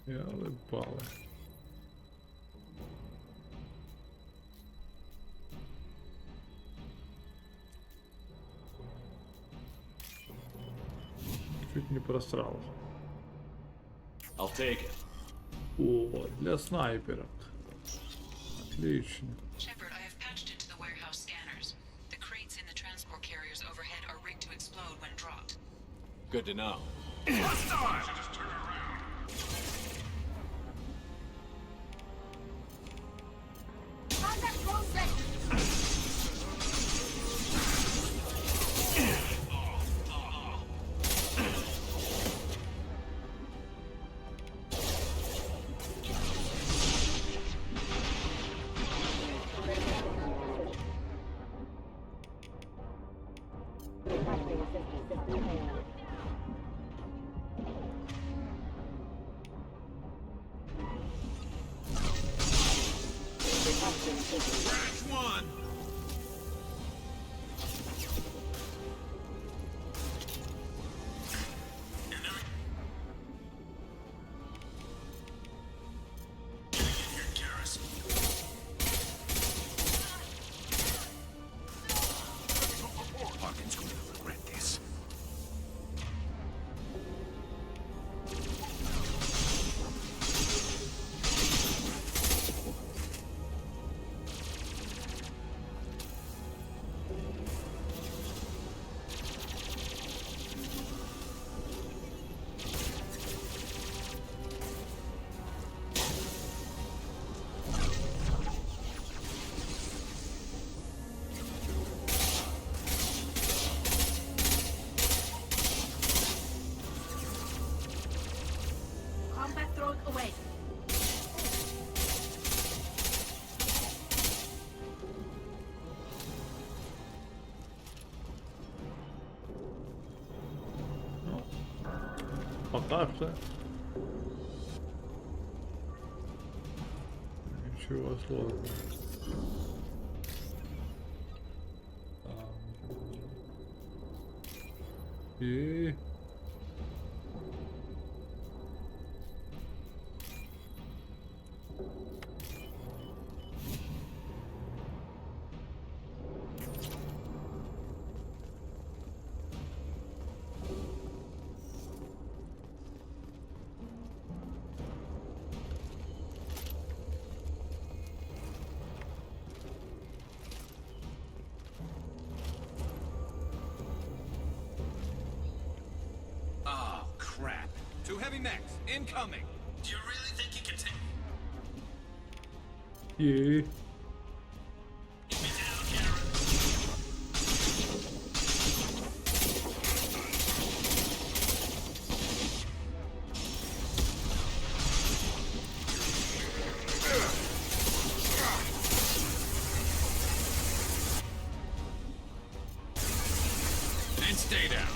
Ялипали. Чуть не просрал. I'll take it. О, для снайпера. Отлично. Shepard, I have patched into the warehouse scanners. The crates in the transport carriers overhead are rigged to explode when dropped. Good to know. Combat thrown away. Ну, пока что. Ничего сложного. И... Oh, crap. Two heavy mechs, incoming. Do you really think you can take И... me down, Garrett? And stay down.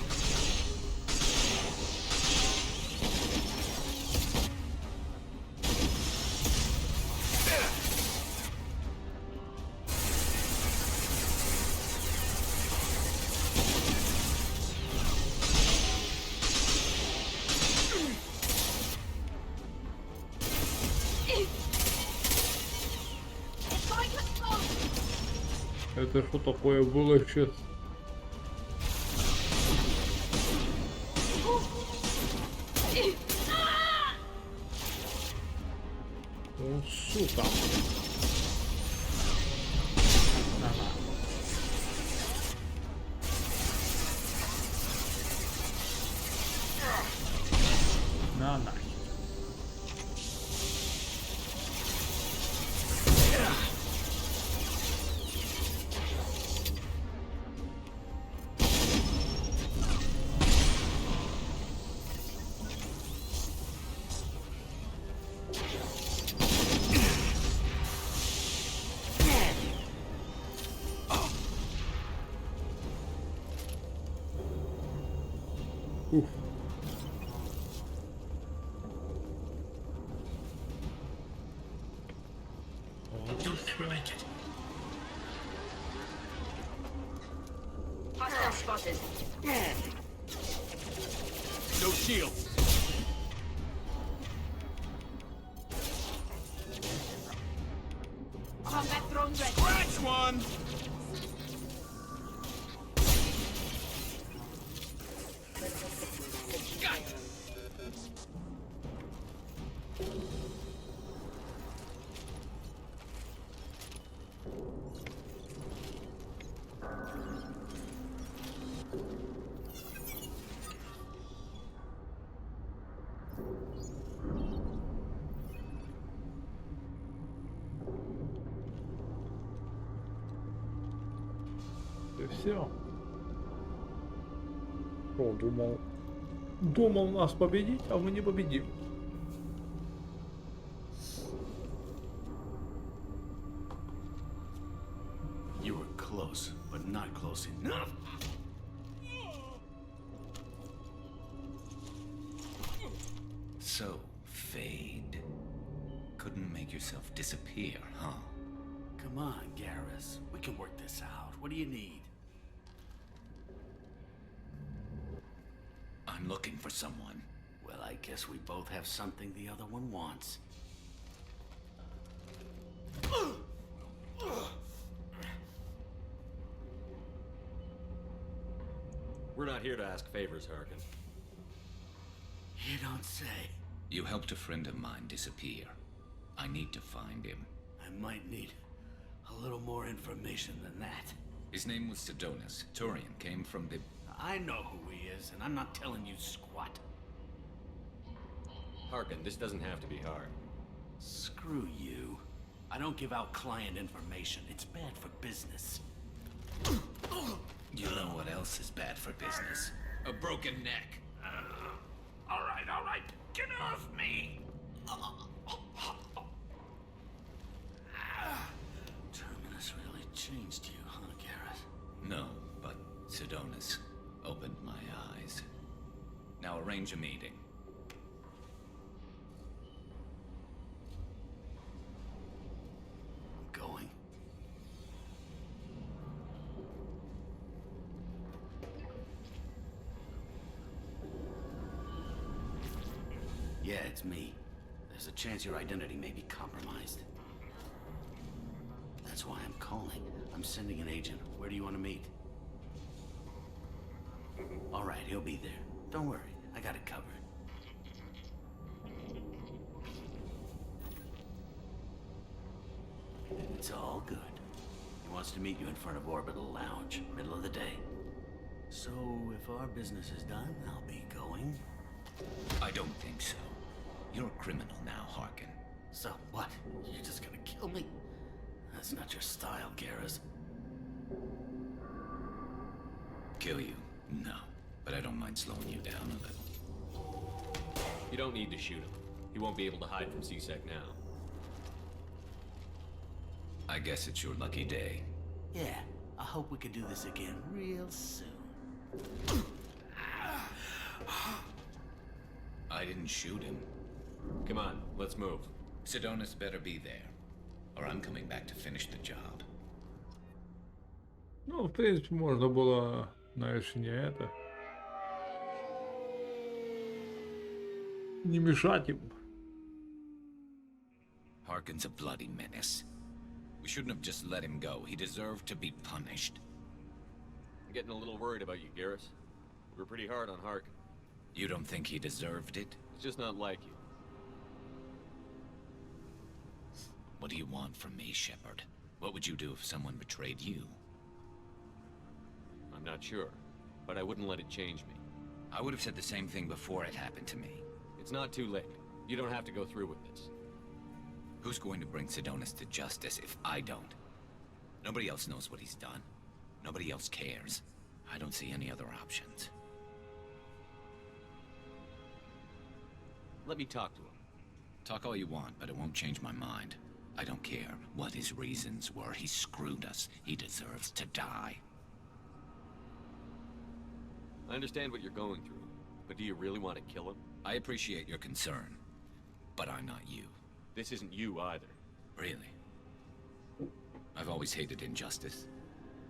It's going to explode! Это что такое было сейчас? Ну, сука. Ага. На нахер. Уф. You'll never make it. Hostile spotted. No shields. First one. Got it. И все. О, думал нас победить, а мы не победим. You were close, but not close enough. So, Fade. Couldn't make yourself disappear, huh? Come on, Garrus. We can work this out. What do you need? I'm looking for someone. Well, I guess we both have something the other one wants. We're not here to ask favors, Harkin. You don't say. You helped a friend of mine disappear. I need to find him. I might need a little more information than that. His name was Sedonis. Turian came from the... I know who he is, and I'm not telling you squat. Harkin, this doesn't have to be hard. Screw you. I don't give out client information. It's bad for business. You know what else is bad for business? A broken neck. All right. Get off me! Terminus really changed you, huh, Garrus? No, but Sedonis opened my eyes. Now arrange a meeting. I'm going. Yeah, it's me. There's a chance your identity may be compromised. That's why I'm calling. I'm sending an agent. Where do you want to meet? All right, he'll be there. Don't worry, I got it covered. It's all good. He wants to meet you in front of Orbital Lounge, middle of the day. So, if our business is done, I'll be going. I don't think so. You're a criminal now, Harkin. So what? You're just gonna kill me? That's not your style, Garrus. Kill you? No. But I don't mind slowing you down a little. You don't need to shoot him. He won't be able to hide from C-Sec now. I guess it's your lucky day. Yeah, I hope we can do this again real soon. I didn't shoot him. Come on, let's move. Sedonis better be there, or I'm coming back to finish the job. Ну, в принципе, можно было, знаешь, не это. Не мешать ему. Harkin's a bloody menace. We shouldn't have just let him go. He deserved to be punished. I'm getting a little worried about you, Garrus. We're pretty hard on Harkin. You don't think he deserved it? It's just not like you. What do you want from me, Shepard? What would you do if someone betrayed you? I'm not sure, but I wouldn't let it change me. I would have said the same thing before it happened to me. It's not too late. You don't have to go through with this. Who's going to bring Sedonis to justice if I don't? Nobody else knows what he's done. Nobody else cares. I don't see any other options. Let me talk to him. Talk all you want, but it won't change my mind. I don't care what his reasons were. He screwed us. He deserves to die. I understand what you're going through, but do you really want to kill him? I appreciate your concern, but I'm not you. This isn't you either. Really? I've always hated injustice.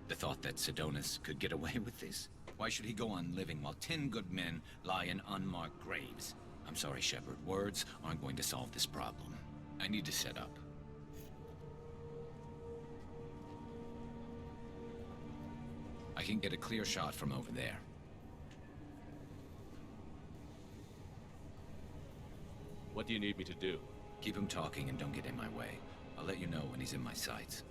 The thought that Sedonis could get away with this. Why should he go on living while 10 good men lie in unmarked graves? I'm sorry, Shepard. Words aren't going to solve this problem. I need to set up. I can get a clear shot from over there. What do you need me to do? Keep him talking and don't get in my way. I'll let you know when he's in my sights.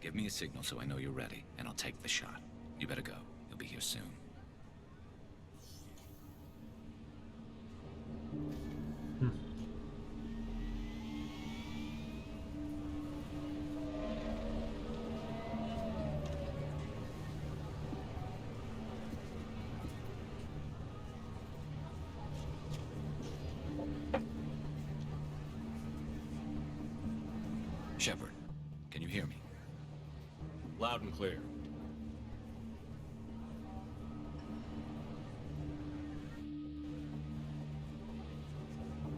Give me a signal so I know you're ready, and I'll take the shot. You better go. You'll be here soon. Shepard, can you hear me? Loud and clear.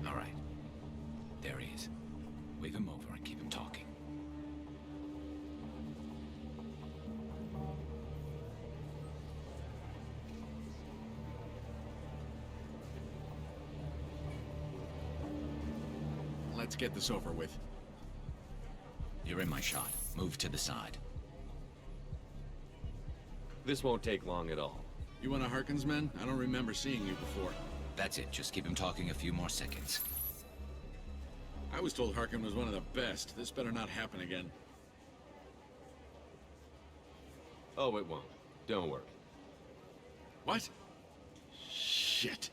All right. There he is. Wave him over and keep him talking. Let's get this over with. You're in my shot. Move to the side. This won't take long at all. You one of Harkin's men? I don't remember seeing you before. That's it. Just keep him talking a few more seconds. I was told Harkin was one of the best. This better not happen again. Oh, it won't. Don't worry. What? Shit.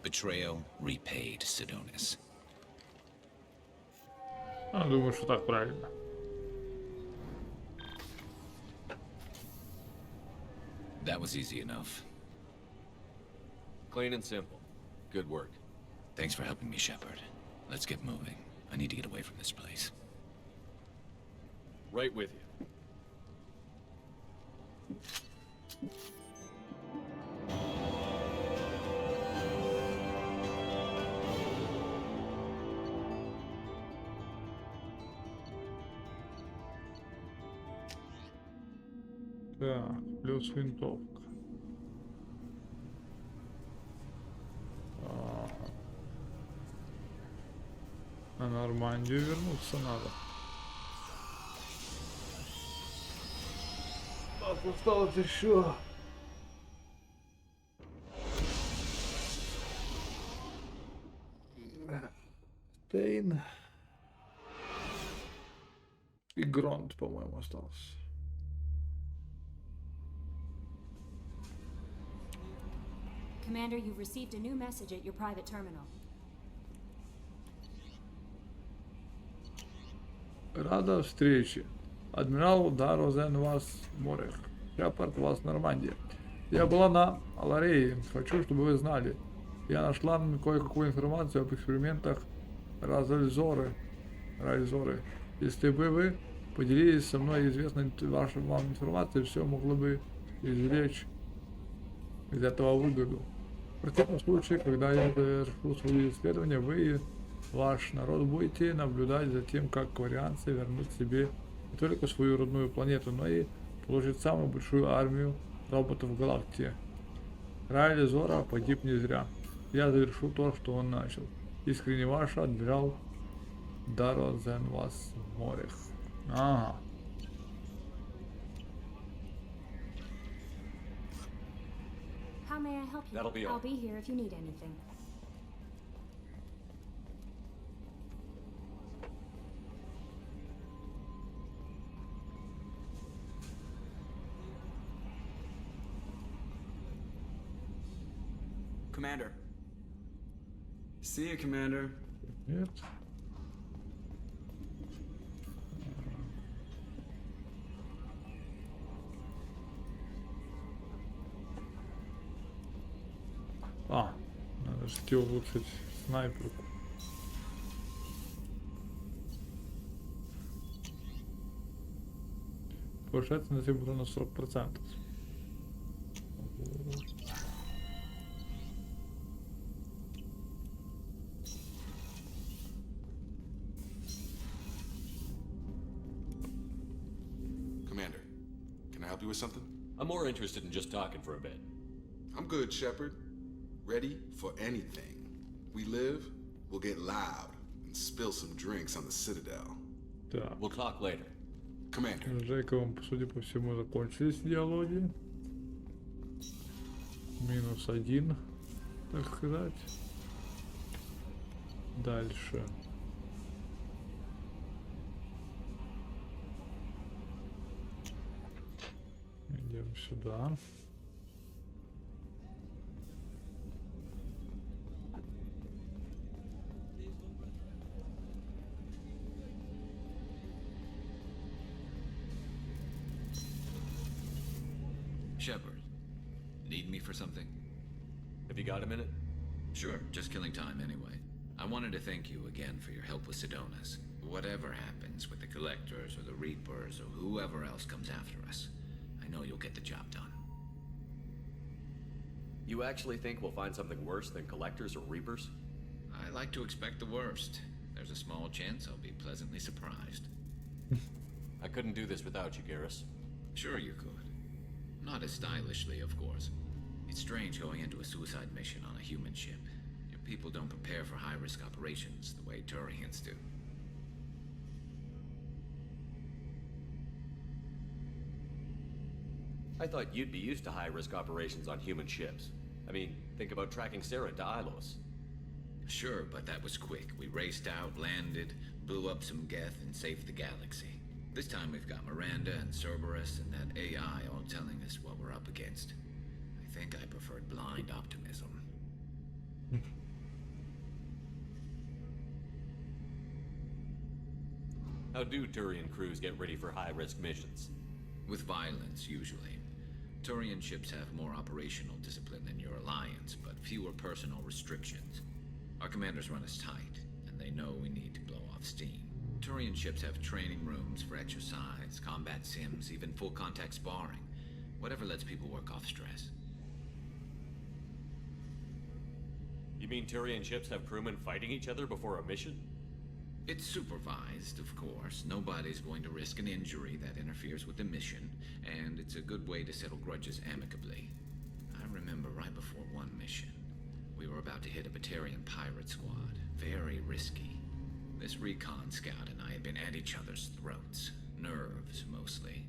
Betrayal repaid, Sidonis. Думаю, что так правильно. That was easy enough. Clean and simple. Good work. Thanks for helping me, Shepard. Let's get moving. I need to get away from this place. Right with you. Так, плюс винтовка. На Нормандию вернуться надо. Так, осталось еще. Стейн. И Гронт, по-моему, остался. Commander, you've received a new message at your private terminal. Рада встрече. Адмирал Дарозен вас Морех. Шепард вас Нормандия. Я была на Аларее. Хочу, чтобы вы знали. Я нашла кое-какую информацию об экспериментах Райльзоры. Если бы вы поделились со мной известной вашей вам информацией, все могло бы извлечь из этого выгоду. В противном случае, когда я завершу свои исследования, вы и ваш народ будете наблюдать за тем, как кварианцы вернут себе не только свою родную планету, но и получат самую большую армию роботов в галактике. Райли Зора погиб не зря. Я завершу то, что он начал. Искренне ваш адмирал Дарозен вас Морех. Ага. How may I help you? That'll be all. I'll be here if you need anything. Commander. See you, Commander. Нет. Надо же улучшить снайперку. Повышается на температуру на 40%. Commander, can I help you with something? I'm more interested in just talking for a bit. I'm good, Shepard. Ready for anything. We live, We'll get loud and spill some drinks on the Citadel. Так. We'll talk later. Commander, С Джейкобом, судя по всему, закончились диалоги. -1, так сказать. Дальше. Идем сюда. Shepard, need me for something? Have you got a minute? Sure, just killing time anyway. I wanted to thank you again for your help with Sidonis. Whatever happens with the Collectors or the Reapers or whoever else comes after us, I know you'll get the job done. You actually think we'll find something worse than Collectors or Reapers? I like to expect the worst. There's a small chance I'll be pleasantly surprised. I couldn't do this without you, Garrus. Sure you could. Not as stylishly, of course. It's strange going into a suicide mission on a human ship. Your people don't prepare for high-risk operations the way Turians do. I thought you'd be used to high-risk operations on human ships. I mean, think about tracking Sarah to Ilos. Sure, but that was quick. We raced out, landed, blew up some Geth, and saved the galaxy. This time we've got Miranda and Cerberus and that AI all telling us what we're up against. I think I preferred blind optimism. How do Turian crews get ready for high-risk missions? With violence, usually. Turian ships have more operational discipline than your alliance, but fewer personal restrictions. Our commanders run us tight, and they know we need to blow off steam. Turian ships have training rooms for exercise, combat sims, even full-contact sparring. Whatever lets people work off stress. You mean Turian ships have crewmen fighting each other before a mission? It's supervised, of course. Nobody's going to risk an injury that interferes with the mission, and it's a good way to settle grudges amicably. I remember right before one mission, we were about to hit a Batarian pirate squad. Very risky. This recon scout and I had been at each other's throats. Nerves, mostly.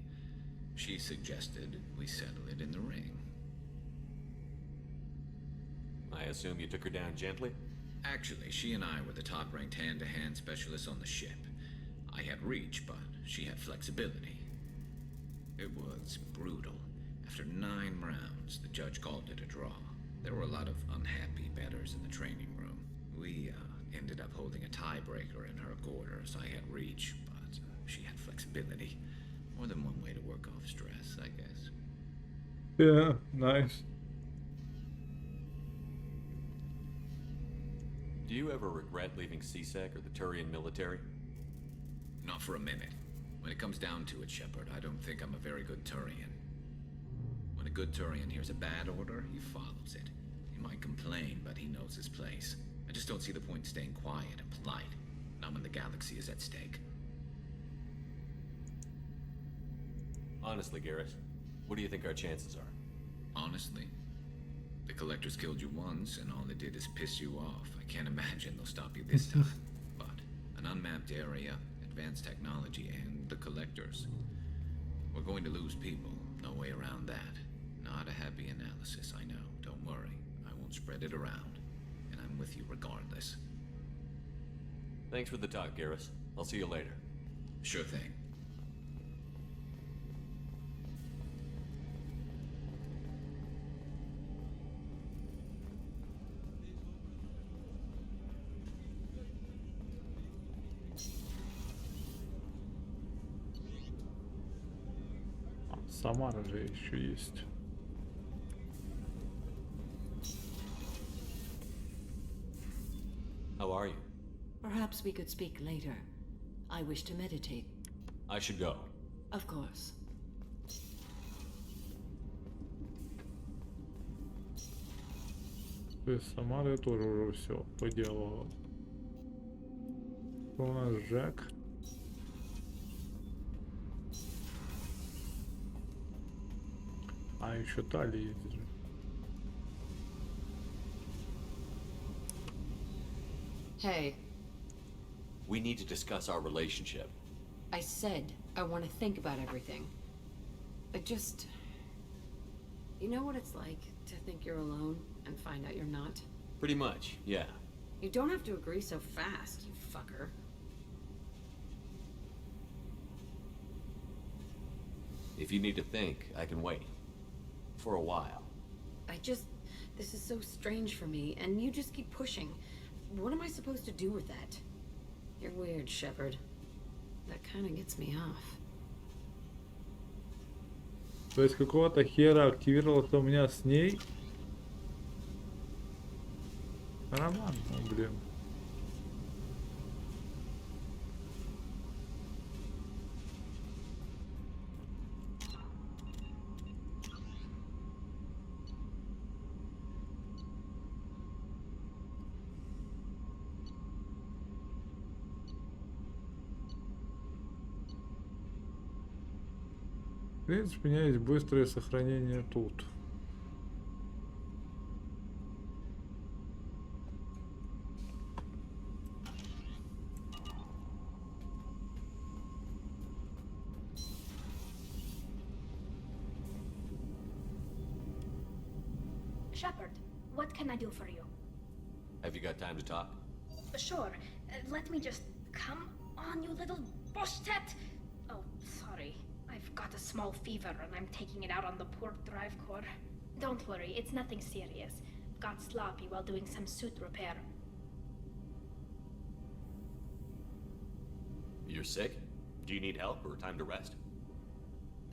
She suggested we settle it in the ring. I assume you took her down gently? Actually, she and I were the top-ranked hand-to-hand specialists on the ship. I had reach, but she had flexibility. It was brutal. After 9 rounds, the judge called it a draw. There were a lot of unhappy bettors in the training room. We, ended up holding a tiebreaker in her quarters. I had reach, but she had flexibility. More than one way to work off stress, I guess. Yeah, nice. Do you ever regret leaving CSEC or the Turian military? Not for a minute. When it comes down to it, Shepard, I don't think I'm a very good Turian. When a good Turian hears a bad order, he follows it. He might complain, but he knows his place. I just don't see the point in staying quiet and polite, not when the galaxy is at stake. Honestly, Garrus, what do you think our chances are? Honestly, the Collectors killed you once, and all they did is piss you off. I can't imagine they'll stop you this time. But an unmapped area, advanced technology, and the Collectors. We're going to lose people. No way around that. Not a happy analysis, I know. Don't worry. I won't spread it around. And I'm with you regardless. Thanks for the talk, Garrus. I'll see you later. Sure thing. Самара же еще есть. How are you? Perhaps we could speak later. I wish to meditate. I should go. Of course. То есть Самара тоже уже все поделала. У нас Жак. А еще Тали есть же. Hey, We need to discuss our relationship. I said I want to think about everything. I just... You know what it's like to think you're alone and find out you're not? Pretty much, yeah. You don't have to agree so fast, you fucker. If you need to think, I can wait. For a while. This is so strange for me, and you just keep pushing. What am I supposed to do with that? You're weird, Shepard. That kind of gets me off. То есть какого-то хера активировался у меня с ней? Роман, ну блин. В принципе, у меня есть быстрое сохранение тут. Shepard, what can I do for you? Have you got time to talk? Sure. Let me just... Come on, you little boshtet! Oh, sorry. I've got a small fever and I'm taking it out on the port drive core. Don't worry, it's nothing serious. Got sloppy while doing some suit repair. You're sick? Do you need help or time to rest?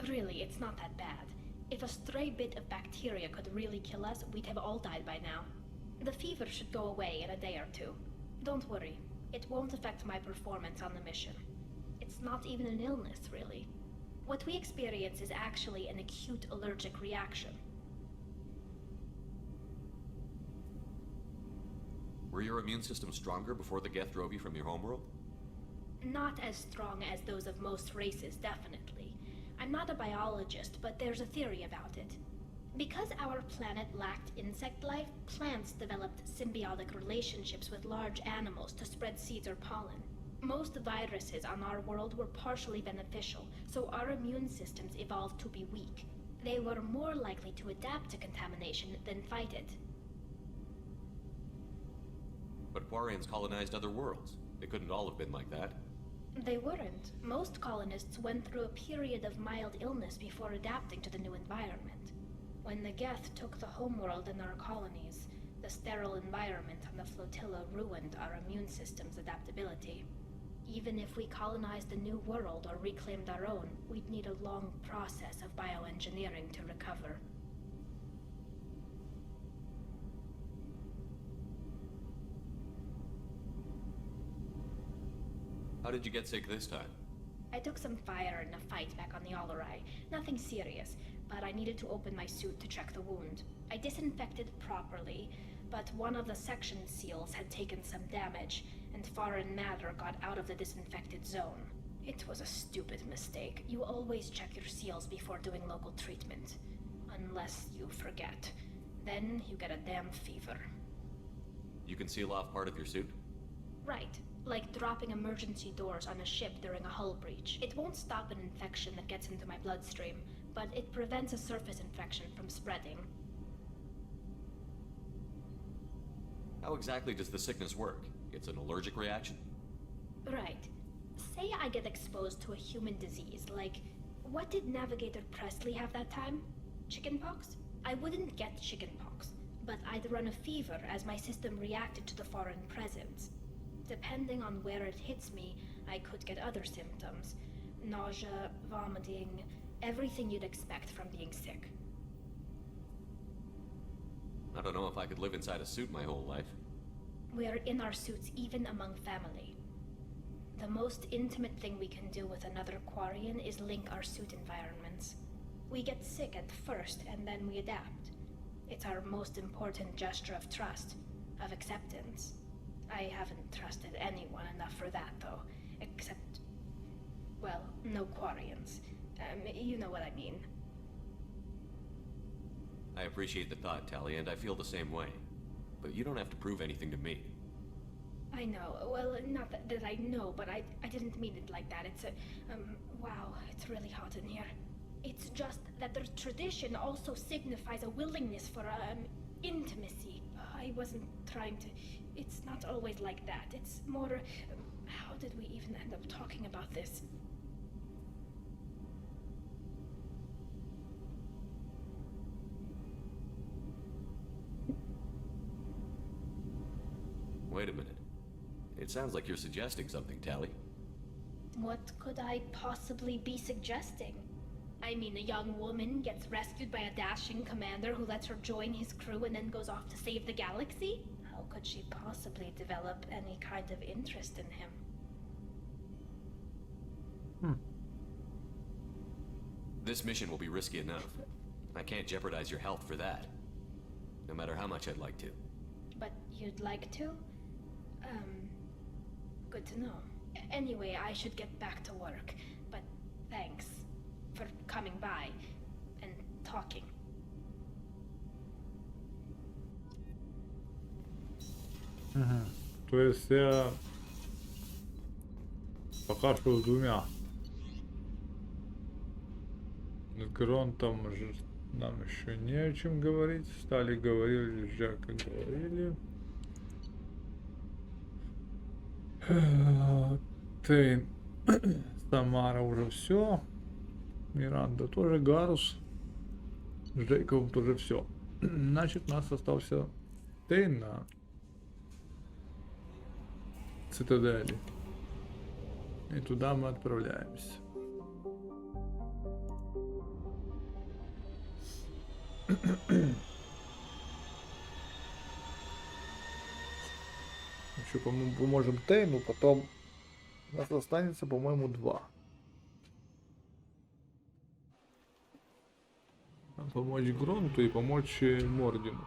Really, it's not that bad. If a stray bit of bacteria could really kill us, we'd have all died by now. The fever should go away in a day or two. Don't worry, it won't affect my performance on the mission. It's not even an illness, really. What we experience is actually an acute allergic reaction. Were your immune system stronger before the Geth drove you from your homeworld? Not as strong as those of most races, definitely. I'm not a biologist, but there's a theory about it. Because our planet lacked insect life, plants developed symbiotic relationships with large animals to spread seeds or pollen. Most viruses on our world were partially beneficial, so our immune systems evolved to be weak. They were more likely to adapt to contamination than fight it. But Quarians colonized other worlds. They couldn't all have been like that. They weren't. Most colonists went through a period of mild illness before adapting to the new environment. When the Geth took the homeworld in our colonies, the sterile environment on the flotilla ruined our immune system's adaptability. Even if we colonized a new world or reclaimed our own, we'd need a long process of bioengineering to recover. How did you get sick this time? I took some fire in a fight back on the Olorai. Nothing serious, but I needed to open my suit to check the wound. I disinfected properly, but one of the section seals had taken some damage, and foreign matter got out of the disinfected zone. It was a stupid mistake. You always check your seals before doing local treatment. Unless you forget. Then you get a damn fever. You can seal off part of your suit? Right. Like dropping emergency doors on a ship during a hull breach. It won't stop an infection that gets into my bloodstream, but it prevents a surface infection from spreading. How exactly does the sickness work? It's an allergic reaction? Right. Say I get exposed to a human disease, like... What did Navigator Presley have that time? Chickenpox? I wouldn't get chickenpox, but I'd run a fever as my system reacted to the foreign presence. Depending on where it hits me, I could get other symptoms. Nausea, vomiting, everything you'd expect from being sick. I don't know if I could live inside a suit my whole life. We're in our suits even among family. The most intimate thing we can do with another Quarian is link our suit environments. We get sick at first, and then we adapt. It's our most important gesture of trust, of acceptance. I haven't trusted anyone enough for that, though. Except... well, no Quarians. You know what I mean. I appreciate the thought, Tally, and I feel the same way. But you don't have to prove anything to me. I know. Well, not that I know, but I didn't mean it like that. It's a, wow, it's really hot in here. It's just that the tradition also signifies a willingness for, intimacy. I wasn't trying to, it's not always like that. It's more, how did we even end up talking about this? Wait a minute. It sounds like you're suggesting something, Tally. What could I possibly be suggesting? I mean, a young woman gets rescued by a dashing commander who lets her join his crew and then goes off to save the galaxy? How could she possibly develop any kind of interest in him? This mission will be risky enough. I can't jeopardize your health for that. No matter how much I'd like to. But you'd like to? Good to know. Anyway, I should get back to work. But thanks for coming by and talking. То есть я пока что с двумя. С Гронтом нам еще не о чем говорить. Стали говорили, с Жаком говорили. Тейн, Самара уже все. Миранда тоже, Гарус. С Джейковым тоже все. Значит, у нас остался Тейн на цитадели. И туда мы отправляемся. Еще, по-моему, поможем Тейну, потом у нас останется, по-моему, 2. Помочь Гронту и помочь Мордину.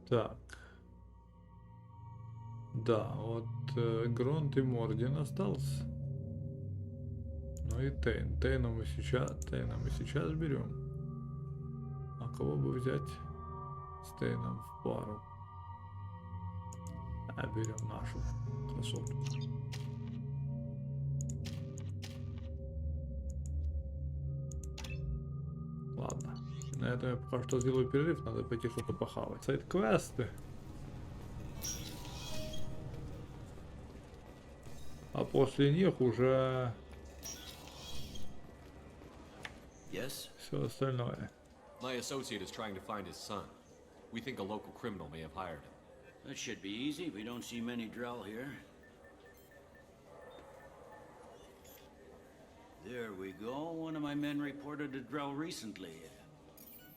Так. Да, вот Гронт и Мордин остался. Ну и Тейн. Тейна мы сейчас берем. А кого бы взять с Тейном в пару? А берем нашу красотку. Ладно. На этом я пока что сделаю перерыв, надо пойти что-то похавать. Сайд-квесты. А после них уже все остальное. My associate is trying to find his son. We think a local criminal may have hired him. That should be easy. We don't see many Drell here. There we go. One of my men reported a Drell recently.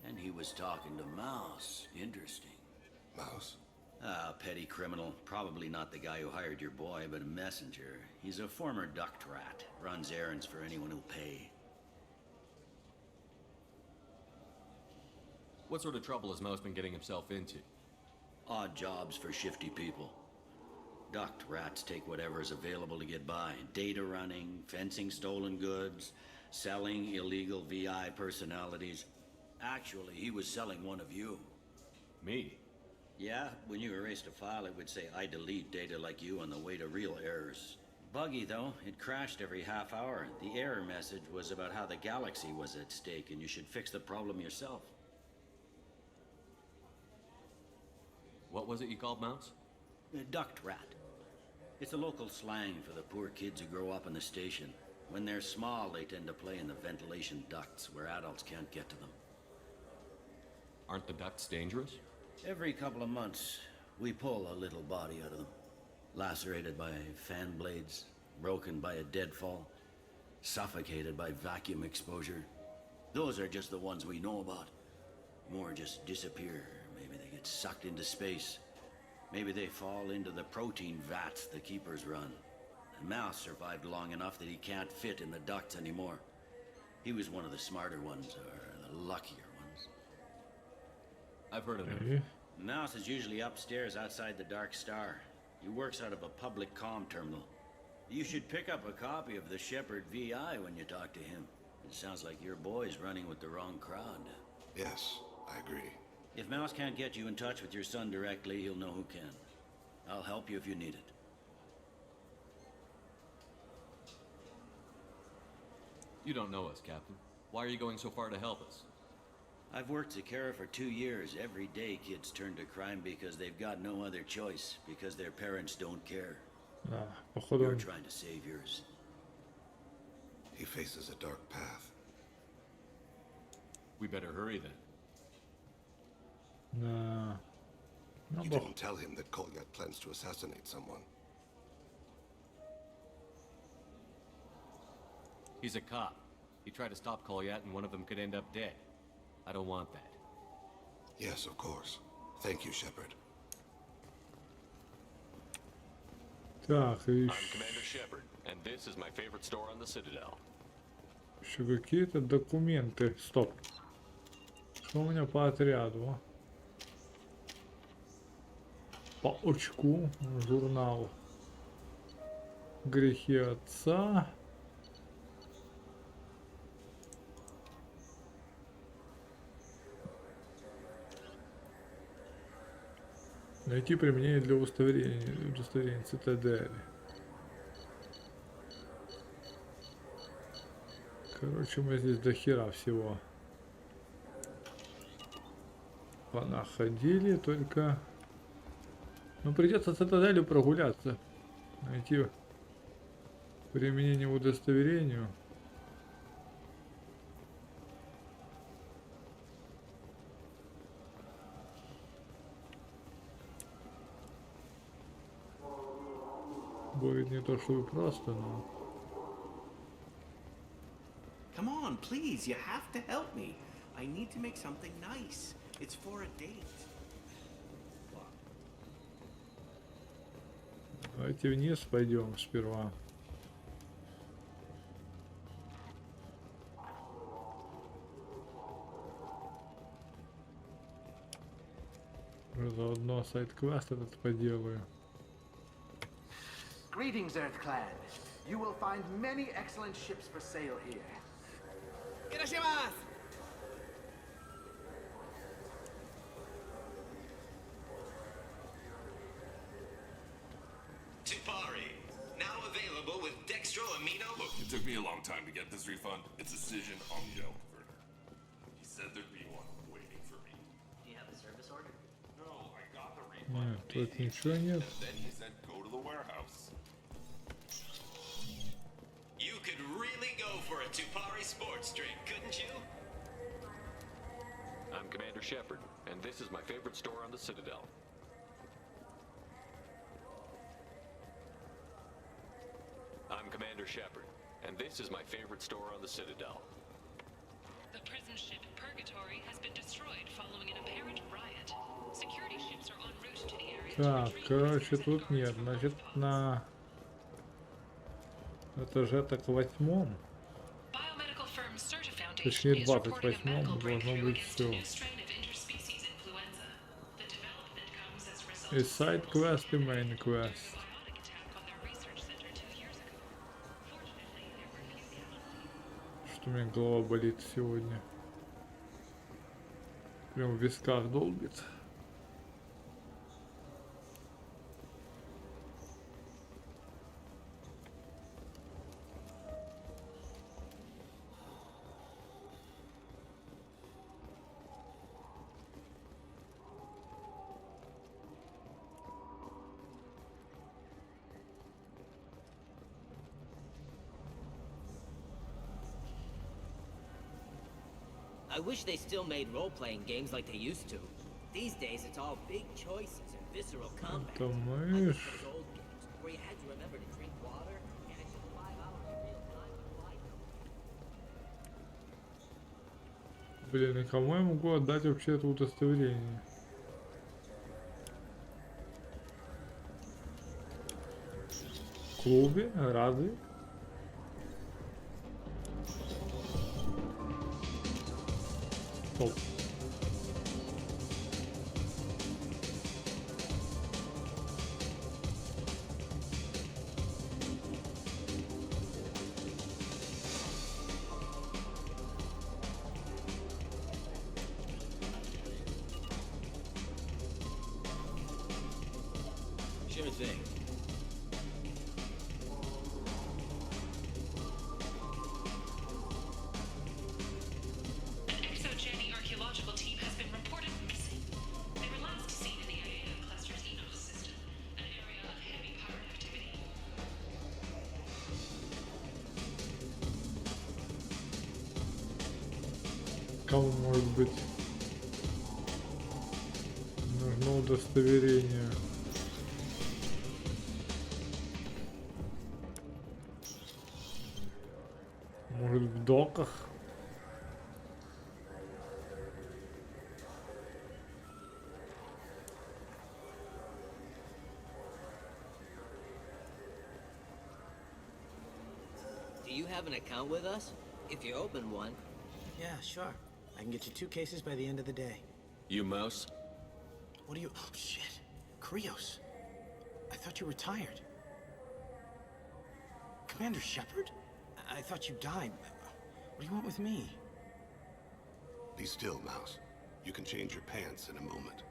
And he was talking to Mouse. Interesting. Mouse? Ah, petty criminal. Probably not the guy who hired your boy, but a messenger. He's a former duct rat. Runs errands for anyone who'll pay. What sort of trouble has Mouse been getting himself into? Odd jobs for shifty people. Duct rats take whatever is available to get by. Data running, fencing stolen goods, selling illegal VI personalities. Actually, he was selling one of you. Me? Yeah, when you erased a file, it would say, I delete data like you on the way to real errors. Buggy, though. It crashed every half hour. The error message was about how the galaxy was at stake, and you should fix the problem yourself. What was it you called Mouse? A duct rat. It's a local slang for the poor kids who grow up in the station. When they're small, they tend to play in the ventilation ducts where adults can't get to them. Aren't the ducts dangerous? Every couple of months, we pull a little body out of them. Lacerated by fan blades, broken by a deadfall, suffocated by vacuum exposure. Those are just the ones we know about. More just disappear. Maybe they get sucked into space. Maybe they fall into the protein vats the keepers run. And Mouse survived long enough that he can't fit in the ducts anymore. He was one of the smarter ones, or the luckier ones. I've heard of him. Окей. Mouse is usually upstairs outside the Dark Star. He works out of a public comm terminal. You should pick up a copy of the Shepherd VI when you talk to him. It sounds like your boy's running with the wrong crowd. Yes, I agree. If Mouse can't get you in touch with your son directly, he'll know who can. I'll help you if you need it. You don't know us, Captain. Why are you going so far to help us? I've worked at Kara for 2 years. Every day kids turn to crime because they've got no other choice, because their parents don't care. Да, походу You're он... trying to save yours. He faces a dark path. We better hurry then. Да. Ну, You бог. didn't tell him that Kolyat plans to assassinate someone. He's a cop. He tried to stop Kolyat and one of them could end up dead. I don't want that. Yes, of course. Thank you, Shepard. Так, и I'm Commander Shepard, and this is my favorite store on the Citadel. еще какие-то документы. Стоп. Что у меня по отряду? По очку. Журнал. Грехи отца. Найти применение для удостоверения цитадели. Короче, мы здесь до хера всего понаходили, только... Ну, придется цитаделью прогуляться. Найти применение удостоверению. Будет не то чтобы просто, но... Come on, please, you have to help me. I need to make something nice. It's for a date. Давайте вниз пойдем сперва. Заодно сайт-квест этот поделаю. Greetings, Earth Clan. You will find many excellent ships for sale here. Tipari, now available with dextro amino. Look, it took me a long time to get this refund. It's a decision on the gel converter. He said there'd be one waiting for me. Do you have a service order? No, I got the refund. Нет, тут ничего нет. And then he said go to the warehouse. You could really go for a Tipari sports drink, couldn't you? I'm Commander Shepard, and this is my favorite store on the Citadel. I'm Commander Shepard, and this is my favorite store on the Citadel. The prison ship Purgatory has been destroyed following an apparent riot. Security ships are en route to the area. Так, короче, тут нет. Значит, на этаже так 8-м. Biomedical firm Certa Foundation Точнее, is reporting a 28-м medical должно breakthrough быть against a все. new strain of interspecies influenza. The development comes as a result И of сайт-квест, и мейн-квест. biotic attack on their research center 2 years ago. Fortunately, there were few casualties. Что у меня голова болит сегодня. Прям в висках долбит. I wish they still made role-playing games like they used to. These days, it's all big choices and visceral combat. Это I miss мышь. those old games where you had to remember to drink water, and it took 5 hours in real time to fly. Блин, и кому я могу отдать вообще это удостоверение? В клубе? Радий? Стоп. thing. An exogeny archaeological team has been reported missing. They were last seen in the area of Cluster's Enos system, an area of heavy pirate activity. Кому может быть нужно удостоверение? Может в доках? Do you have an account with us? If you open one. Yeah, sure. I can get you 2 cases by the end of the day. You mouse? What are you... Oh, shit. Krios. I thought you retired. Commander Shepard? I thought you died. What do you want with me? Be still, Mouse. You can change your pants in a moment.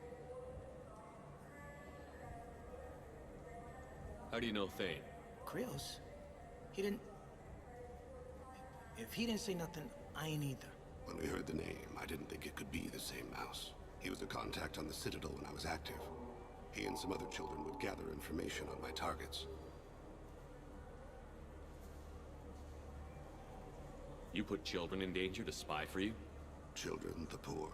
How do you know Thane? Krios? He didn't... If he didn't say nothing, I ain't either. When we heard the name, I didn't think it could be the same Mouse. He was a contact on the Citadel when I was active. He and some other children would gather information on my targets. You put children in danger to spy for you? Children, the poor.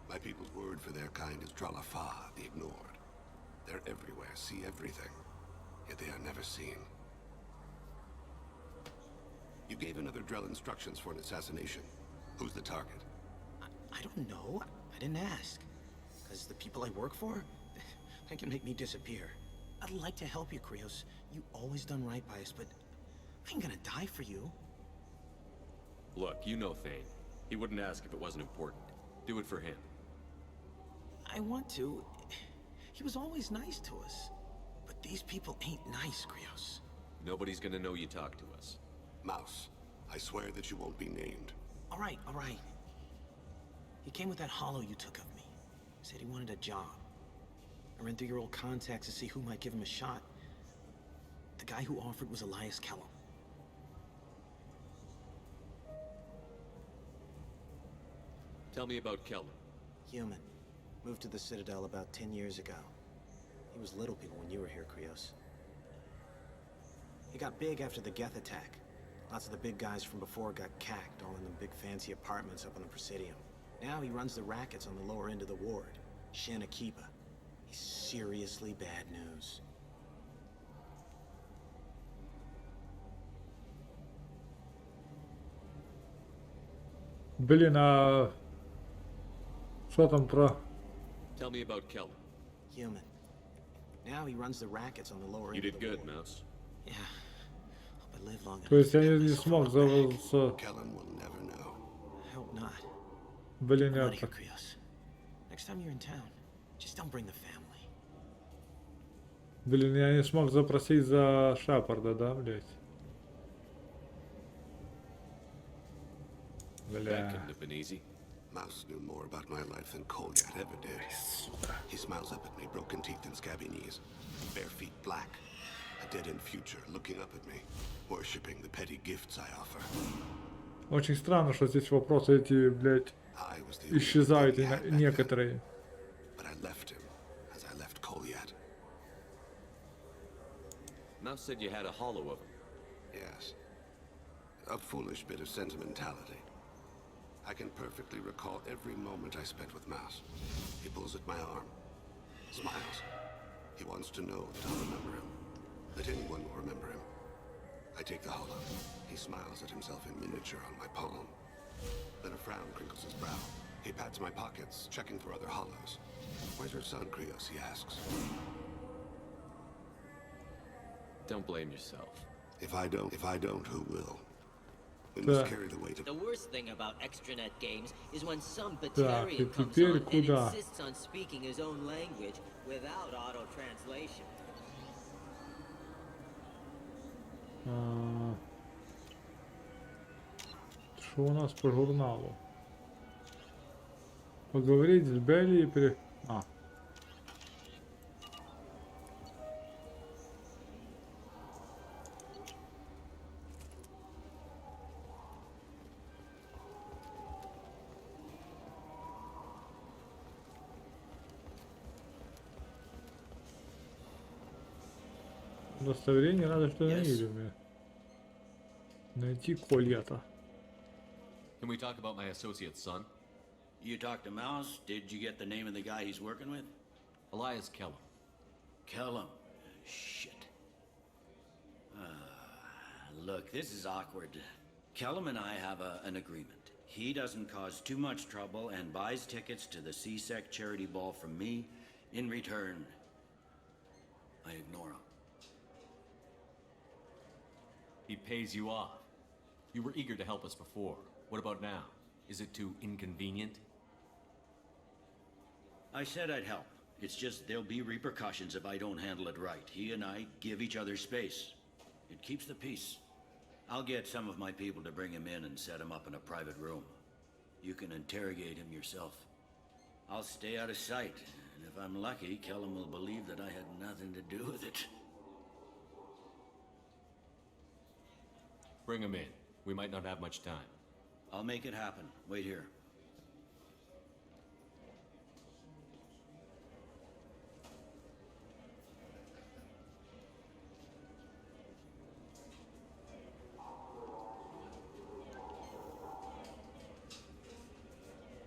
My people's word for their kind is Dralafa, the ignored. They're everywhere, see everything. Yet they are never seen. You gave another Drell instructions for an assassination. Who's the target? I don't know. I didn't ask. Because the people I work for, they can make me disappear. I'd like to help you, Krios. You always done right by us, but I ain't gonna die for you. Look, you know Thane. He wouldn't ask if it wasn't important. Do it for him. I want to. He was always nice to us. But these people ain't nice, Krios. Nobody's gonna know you talked to us. Mouse, I swear that you won't be named. All right, all right. He came with that hollow you took of me. Said he wanted a job. I ran through your old contacts to see who might give him a shot. The guy who offered was Elias Kellum. Tell me about Kellum. Human. Moved to the Citadel about 10 years ago. He was little people when you were here, Krios. He got big after the Geth attack. Lots of the big guys from before got cacked, all in the big fancy apartments up on the Presidium. Now he runs the rackets on the lower end of the ward, Shin Akiba. He's seriously bad news. Блин, а что там про? Tell me about Kellum. Human. Now he runs the rackets on the lower You end of did the good, ward. Mouse. Yeah. Hope I live long То есть я enough. не смог завалиться. Kellen will never know. I hope not. Блин, I'm out of here, это. Krios. Next time you're in town, just don't bring the family. Блин, я не смог запросить за Шепарда, да, блять? That Бля. couldn't have been easy. Mouse knew more about my life than Kolyat ever did. He smiles up at me, broken teeth and scabby knees. Bare feet black. A dead-end future looking up at me, worshipping the petty gifts I offer. Очень странно, что здесь вопросы эти, блять, I was the only исчезают thing he had back некоторые. then, but I left him as I left Kolyat. Mouse said you had a hollow of him. Yes. A foolish bit of sentimentality. I can perfectly recall every moment I spent with Mouse. He pulls at my arm, smiles. He wants to know that I'll remember him, that anyone will remember him. I take the hollow. He smiles at himself in miniature on my palm. Then a frown crinkles his brow. He pats my pockets, checking for other hollows. Where's your son, Krios? He asks. Don't blame yourself. If I don't, who will? We must carry the weight of... The worst thing about extranet games is when some Так, и Batarian comes теперь on and куда? insists on speaking his own language without auto-translation. Что у нас по журналу? Поговорить с Белли и при... Удостоверение разве что Yes. найдем мне. Найти кольята. Can we talk about my associate's son? You talked to Mouse? Did you get the name of the guy he's working with? Elias Kellum. Kellum. Shit. Look, this is awkward. Kellum and I have an agreement. He doesn't cause too much trouble and buys tickets to the CSEC charity ball from me. In return, I ignore him. He pays you off. You were eager to help us before. What about now? Is it too inconvenient? I said I'd help. It's just there'll be repercussions if I don't handle it right. He and I give each other space. It keeps the peace. I'll get some of my people to bring him in and set him up in a private room. You can interrogate him yourself. I'll stay out of sight, and if I'm lucky, Kellum will believe that I had nothing to do with it. Bring him in. We might not have much time. I'll make it happen. Wait here.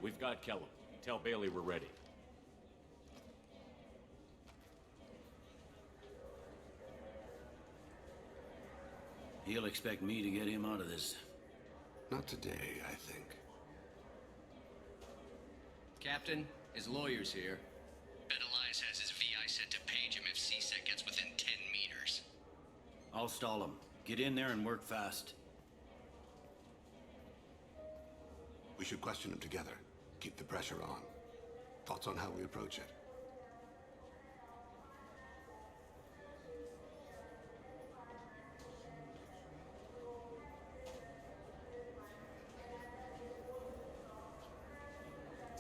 We've got Kellum. Tell Bailey we're ready. He'll expect me to get him out of this. Not today, I think. Captain, his lawyer's here. Bet Elias has his VI set to page him if CSEC gets within 10 meters. I'll stall him. Get in there and work fast. We should question him together. Keep the pressure on. Thoughts on how we approach it?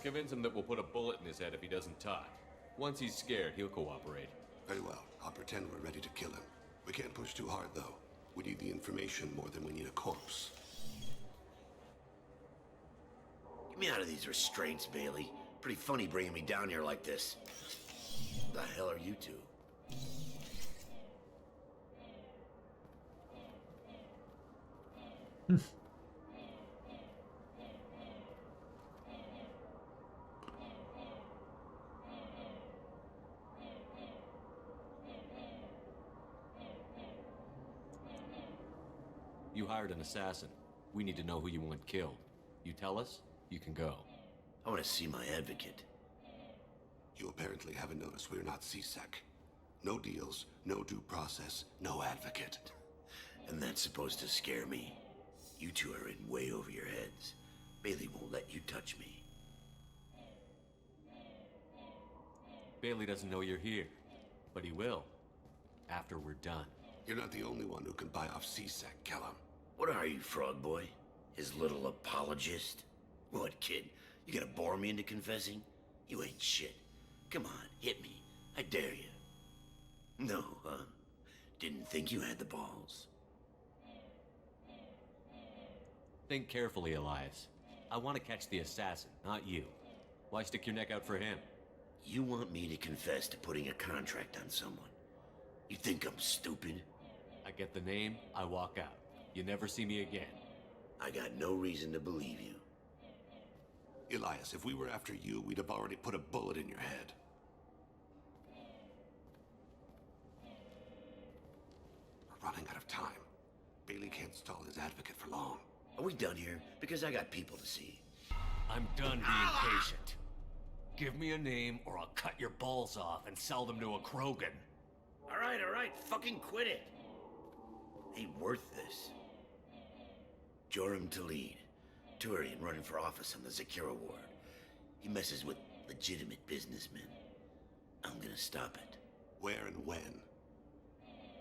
Convince him that we'll put a bullet in his head if he doesn't talk. Once he's scared, he'll cooperate. Very well. I'll pretend we're ready to kill him. We can't push too hard, though. We need the information more than we need a corpse. Get me out of these restraints, Bailey. Pretty funny bringing me down here like this. The hell are you two? You hired an assassin. We need to know who you want killed. You tell us, you can go. I want to see my advocate. You apparently haven't noticed we're not CSEC. No deals, no due process, no advocate. And that's supposed to scare me. You two are in way over your heads. Bailey won't let you touch me. Bailey doesn't know you're here, but he will, after we're done. You're not the only one who can buy off CSEC, Kellum. What are you, Frog Boy? His little apologist? What, kid? You gonna bore me into confessing? You ain't shit. Come on, hit me. I dare you. No, huh? Didn't think you had the balls. Think carefully, Elias. I want to catch the assassin, not you. Why stick your neck out for him? You want me to confess to putting a contract on someone? You think I'm stupid? I get the name, I walk out. You never see me again. I got no reason to believe you. Elias, if we were after you, we'd have already put a bullet in your head. We're running out of time. Bailey can't stall his advocate for long. Are we done here? Because I got people to see. I'm done being patient. Give me a name or I'll cut your balls off and sell them to a Krogan. All right, fucking quit it. Ain't worth this. Joram Talid, Turian running for office on the Zakira ward. He messes with legitimate businessmen. I'm gonna stop it. Where and when?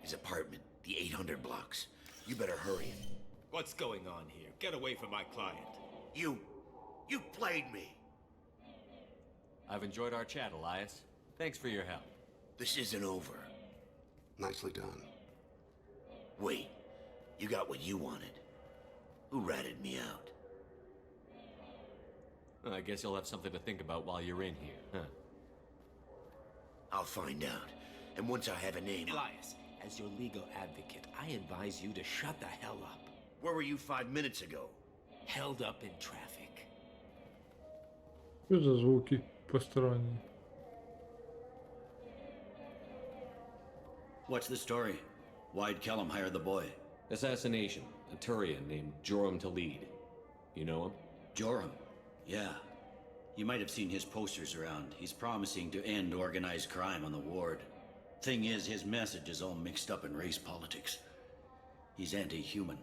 His apartment, the 800 blocks. You better hurry. What's going on here? Get away from my client. You played me. I've enjoyed our chat, Elias. Thanks for your help. This isn't over. Nicely done. Wait, you got what you wanted. Who ratted me out? I guess you'll have something to think about while you're in here, huh? I'll find out. And once I have a name... Elias, As your legal advocate, I advise you to shut the hell up. Where were you 5 minutes ago? Held up in traffic. Що за звуки посторонні? What's the story? Why'd Kellum hire the boy? Assassination. A Turian named Joram to lead. You know him? Joram? Yeah. You might have seen his posters around. He's promising to end organized crime on the ward. Thing is, his message is all mixed up in race politics. He's anti-human.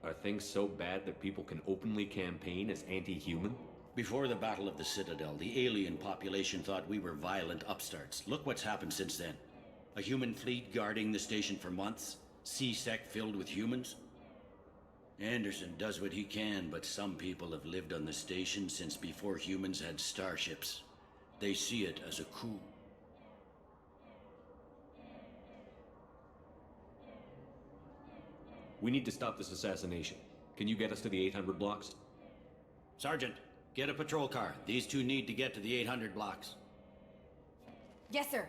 Are things so bad that people can openly campaign as anti-human? Before the Battle of the Citadel, the alien population thought we were violent upstarts. Look what's happened since then. A human fleet guarding the station for months. C-sec filled with humans. Anderson does what he can, but some people have lived on the station since before humans had starships. They see it as a coup. We need to stop this assassination. Can you get us to the 800 blocks? Sergeant, get a patrol car. These two need to get to the 800 blocks. Yes, sir.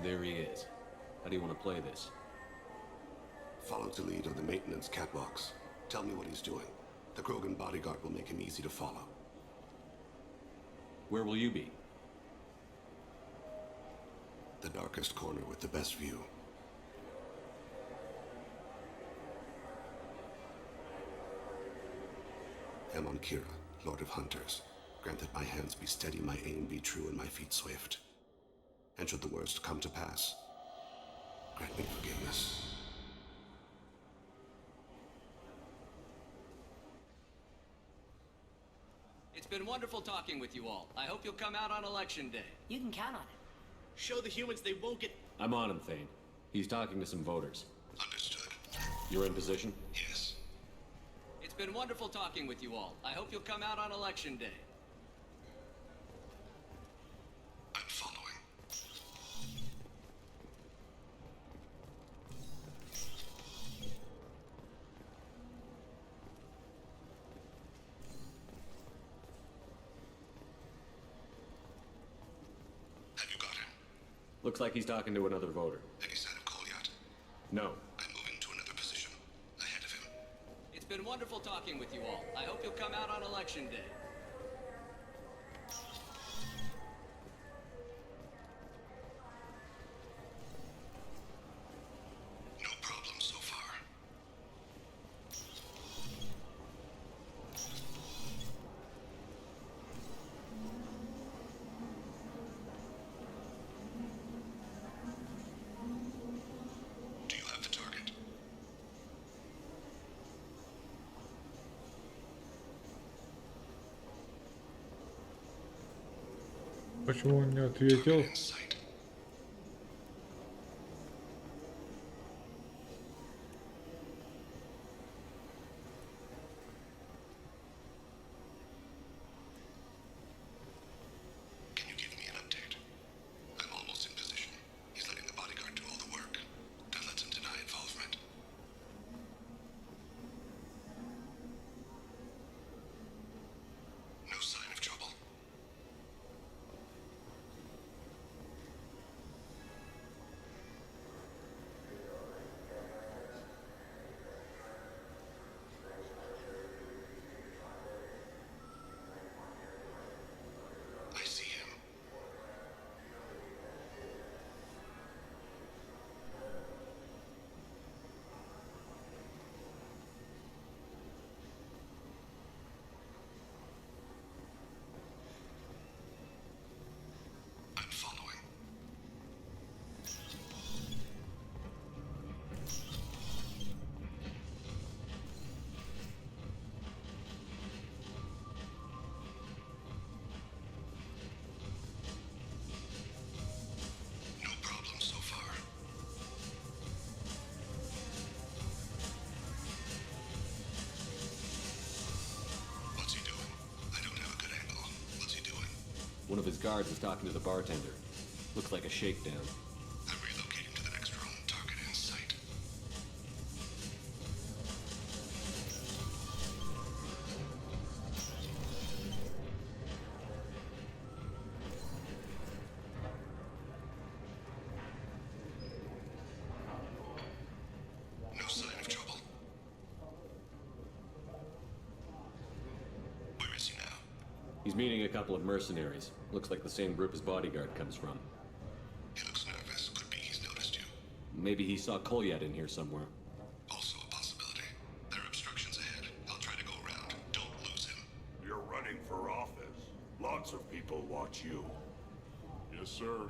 There he is. How do you want to play this? Follow to lead on the maintenance catwalks. Tell me what he's doing. The Krogan bodyguard will make him easy to follow. Where will you be? The darkest corner with the best view. Am on Kira, Lord of Hunters. Grant that my hands be steady, my aim be true, and my feet swift. And should the worst come to pass, grant me forgiveness. It's been wonderful talking with you all. I hope you'll come out on election day. You can count on it. Show the humans they won't get... I'm on him, Thane. He's talking to some voters. Understood. You're in position? Yes. It's been wonderful talking with you all. I hope you'll come out on election day. I'm following. Have you got him? Looks like he's talking to another voter. Any sign of Goliath? No. I'm moving to another position. Ahead of him. It's been wonderful talking with you all. I hope you'll come out on election day. No problem so far. Do you have the target? Почему он не ответил? In sight. Can you give me an update? I'm almost in position. He's letting the bodyguard do all the work. Don't let him deny involvement. No sign of trouble. I see him. I'm following. No problem so far. What's he doing? I don't have a good angle. What's he doing? One of his guards is talking to the bartender. Looks like a shakedown. I'm relocating to the next room. Target in sight. He's meeting a couple of mercenaries. Looks like the same group his bodyguard comes from. He looks nervous. Could be he's noticed you. Maybe he saw Kolyat in here somewhere. Also a possibility. There are obstructions ahead. I'll try to go around. Don't lose him. You're running for office. Lots of people watch you. Yes, sir.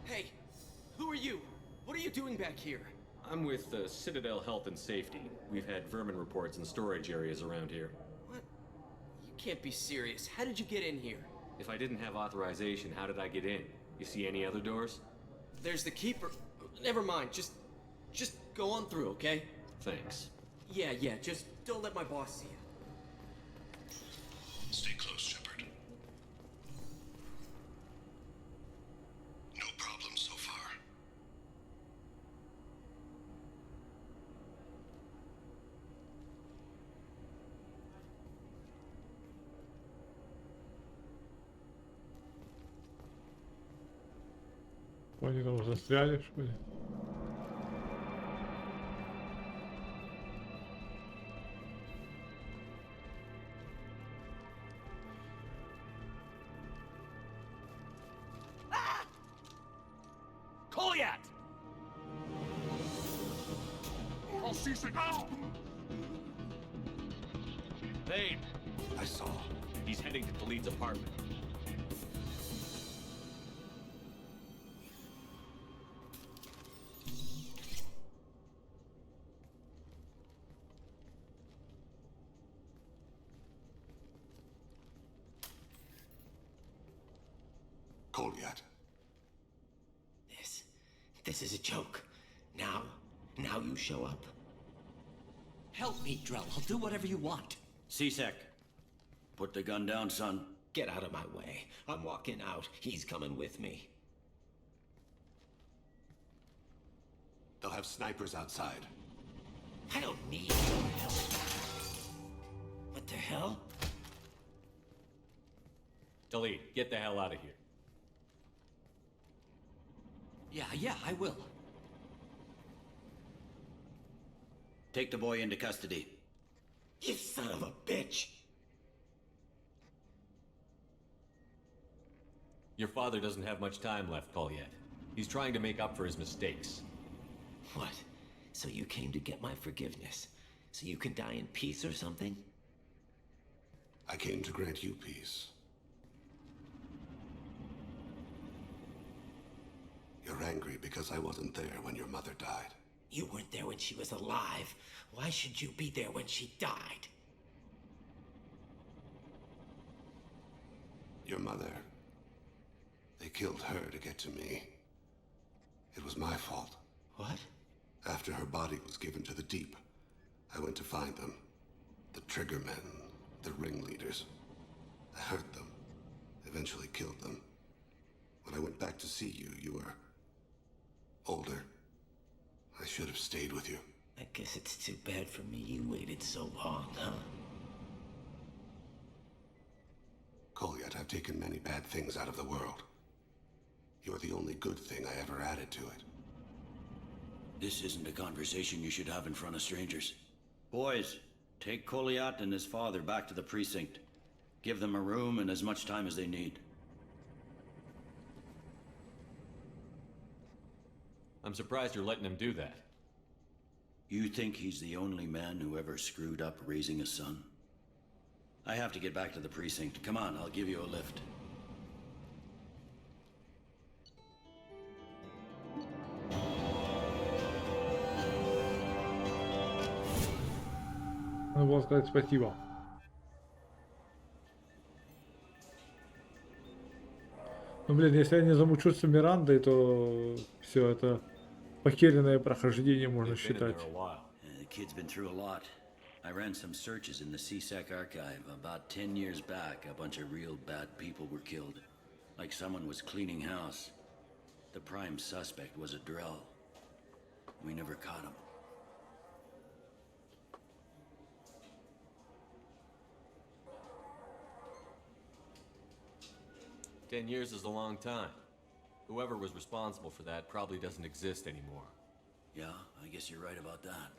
Hey, who are you? What are you doing back here? I'm with Citadel Health and Safety. We've had vermin reports in storage areas around here. What? You can't be serious. How did you get in here? If I didn't have authorization, how did I get in? You see any other doors? There's the keeper. Never mind. Just go on through, okay? Thanks. Yeah, just don't let my boss see you. Stay close, Shepard. No problem so far. Они там застряли, что ли? Kolyat! I'll see you now! Thane! I saw. He's heading to Khalid's apartment. Kolyat. This is a joke. Now you show up. Help me, Drell. I'll do whatever you want. C-Sec. Put the gun down, son. Get out of my way. I'm walking out. He's coming with me. They'll have snipers outside. I don't need your help. What the hell? Khalid, get the hell out of here. Yeah, I will. Take the boy into custody. You son of a bitch! Your father doesn't have much time left, Kolyat. He's trying to make up for his mistakes. What? So you came to get my forgiveness? So you can die in peace or something? I came to grant you peace. You're angry because I wasn't there when your mother died. You weren't there when she was alive. Why should you be there when she died? Your mother. They killed her to get to me. It was my fault. What? After her body was given to the deep, I went to find them. The triggermen, the ringleaders. I hurt them. Eventually killed them. When I went back to see you, you were older. I should have stayed with you. I guess it's too bad for me you waited so long, huh? Kolyat, I've taken many bad things out of the world. You're the only good thing I ever added to it. This isn't a conversation you should have in front of strangers. Boys, take Kolyat and his father back to the precinct. Give them a room and as much time as they need. I'm surprised you're letting him do that. You think he's the only man who ever screwed up raising a son? I have to get back to the precinct. Come on, I'll give you a lift. Надо было сказать спасибо. Ну блин, если я не замучусь с Мирандой, то все это потерянное прохождение можно считать. The kid's been through a lot. I ran some searches in the C-Sec archive. About 10 years back, a bunch of real bad people were killed. Like someone was cleaning house. The prime suspect was a Drell. We never caught him. $10 years is a long time. Whoever was responsible for that probably doesn't exist anymore. Yeah, I guess you're right about that.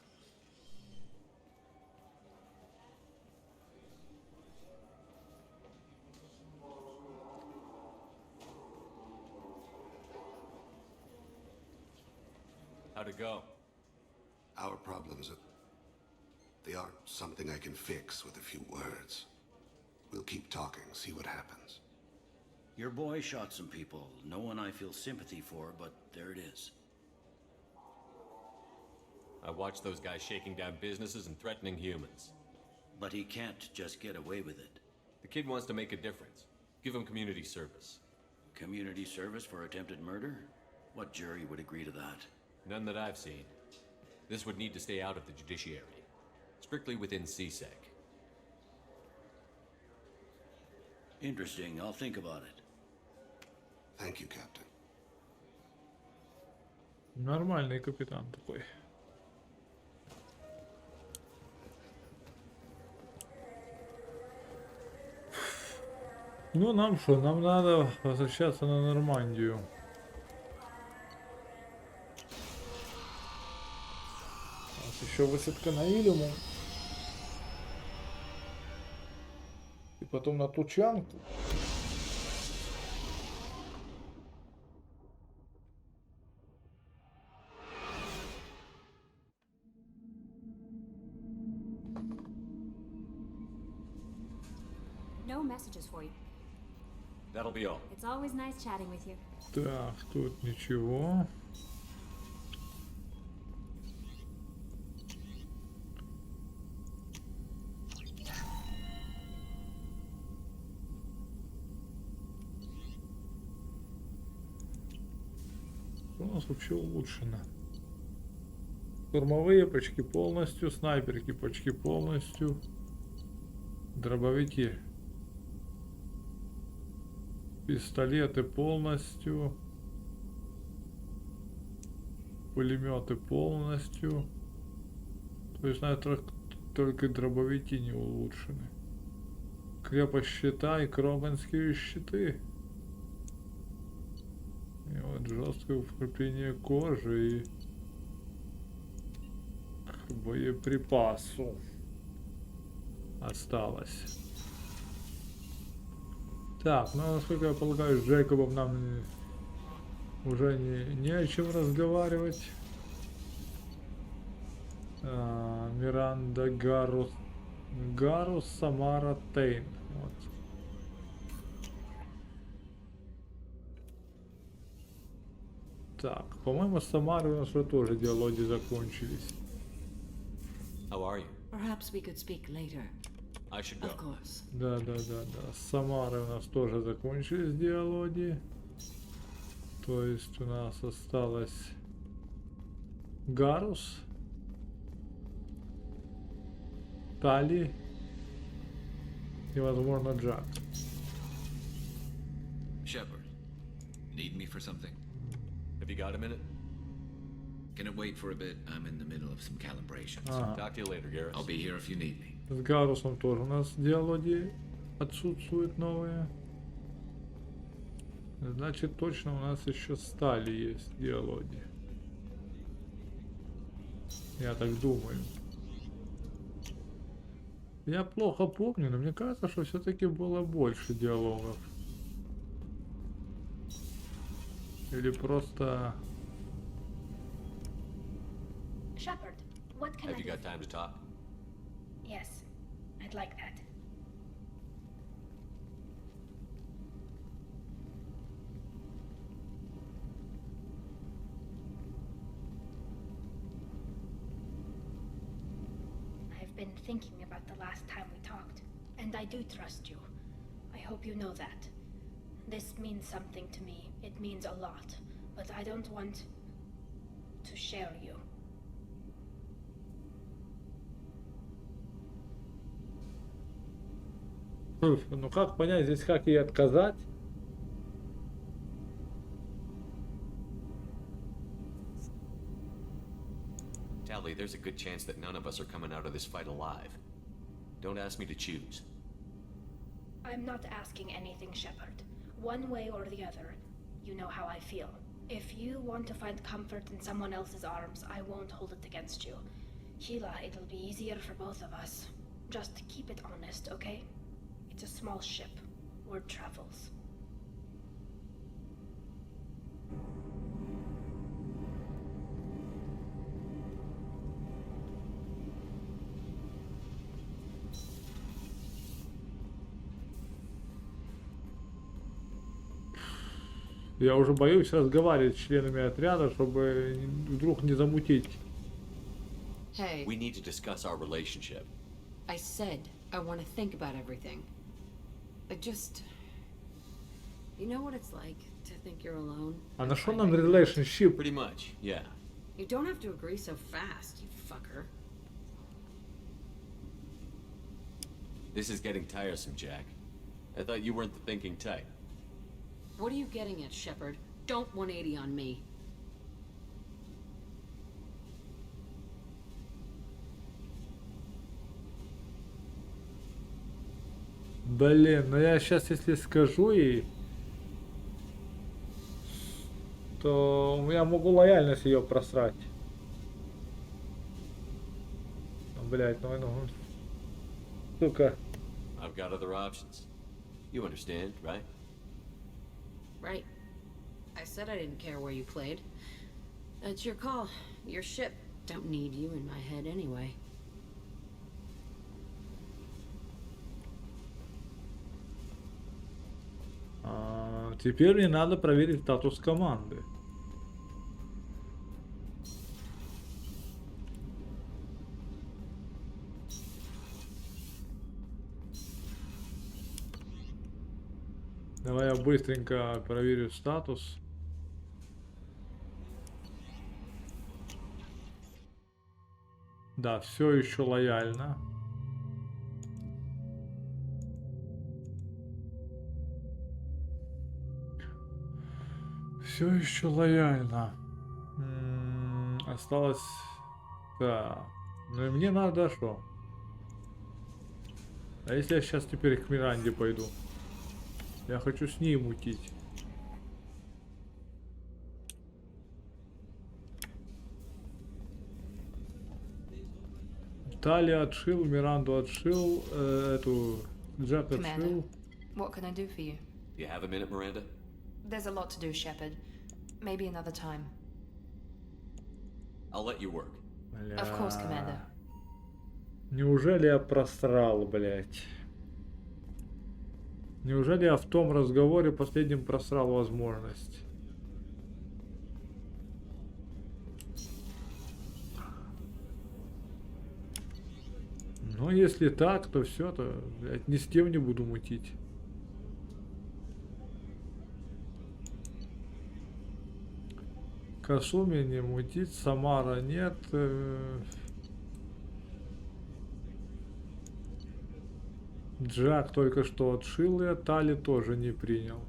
How'd it go? Our problems they aren't something I can fix with a few words. We'll keep talking, see what happens. Your boy shot some people. No one I feel sympathy for, but there it is. I watched those guys shaking down businesses and threatening humans. But he can't just get away with it. The kid wants to make a difference. Give him community service. Community service for attempted murder? What jury would agree to that? None that I've seen. This would need to stay out of the judiciary. Strictly within CSEC. Interesting. I'll think about it. Thank you, Captain. Нормальный капитан такой. Ну, нам что? Нам надо возвращаться на Нормандию. У нас еще высадка на Илюму. И потом на Тучанку. No messages for you. That'll be all. It's always nice chatting with you. Так, тут ничего. Что у нас вообще улучшено? Штурмовые почти полностью, снайперки почти полностью, дробовики, пистолеты полностью, пулеметы полностью. То есть, наверное, только дробовики не улучшены. Крепость щита и кробанские щиты. И вот жесткое укрепление кожи и к боеприпасу осталось. Так, ну насколько я полагаю, с Джейкобом нам уже не о чем разговаривать. Миранда Гарус Самара Тейн. Вот. Так, по-моему, с Самарой у нас уже тоже диалоги закончились. How are you? Perhaps we could speak later. I should go. Of course. Да. С Самарой у нас тоже закончились диалоги. То есть у нас осталось Гарус, Тали и, возможно, Джак. Shepard, need me for something? Have you got a minute? Can it wait for a bit? I'm in the middle of some calibrations. Talk to you later, Garrus. I'll be here if you need me. С Гарусом тоже у нас диалоги отсутствуют новые. Значит, точно у нас еще с Тали есть диалоги. Я так думаю. Я плохо помню, но мне кажется, что все-таки было больше диалогов. Или просто... Shepard, what can Have I you do? got time to talk? Yes, I'd like that. I've been thinking about the last time we talked, and I do trust you. I hope you know that. This means something to me. It means a lot, but I don't want to share you. Ну как понять здесь, как ей отказать? Tally, there's a good chance that none of us are coming out of this fight alive. Don't ask me to choose. I'm not asking anything, Shepard. One way or the other, You know how I feel. If you want to find comfort in someone else's arms, I won't hold it against you. Sheila, it'll be easier for both of us. Just keep it honest, okay? It's a small ship. Word travels. Я уже боюсь разговаривать с членами отряда, чтобы вдруг не замутить. Hey, We need to discuss our relationship. I said I want to think about everything. I just... You know what it's like to think you're alone? А на что нам relationship? Pretty much, yeah. You don't have to agree so fast, you fucker. This is getting tiresome, Jack. I thought you weren't the thinking type. What are you getting at, Shepard? Don't 180 on me. Блин, ну я сейчас если скажу ей, то я могу лояльность ее просрать. Ну, блять, ну, сука. I've got other options. You understand, right? Right. I said I didn't care where you played. It's your call. Your ship. Don't need you in my head anyway. Теперь мне надо проверить статус команды. Давай я быстренько проверю статус. Да, все еще лояльно. Все еще лояльно. Осталось... Да. Ну и мне надо что? А если я сейчас теперь к Миранде пойду? Я хочу с ней мутить. Талия отшил, Миранду отшил, эту Джек отшил. What can I do for you? You have a minute, Miranda? There's a lot to do, Shepard. Maybe another time. I'll let you work. Of course, Commander. Неужели я просрал, блять? Неужели я в том разговоре последнем просрал возможность? Но если так, то все, то, блядь, ни с кем не буду мутить. Касуми не мутить, Самара нет. Джак только что отшил, и Тали тоже не принял.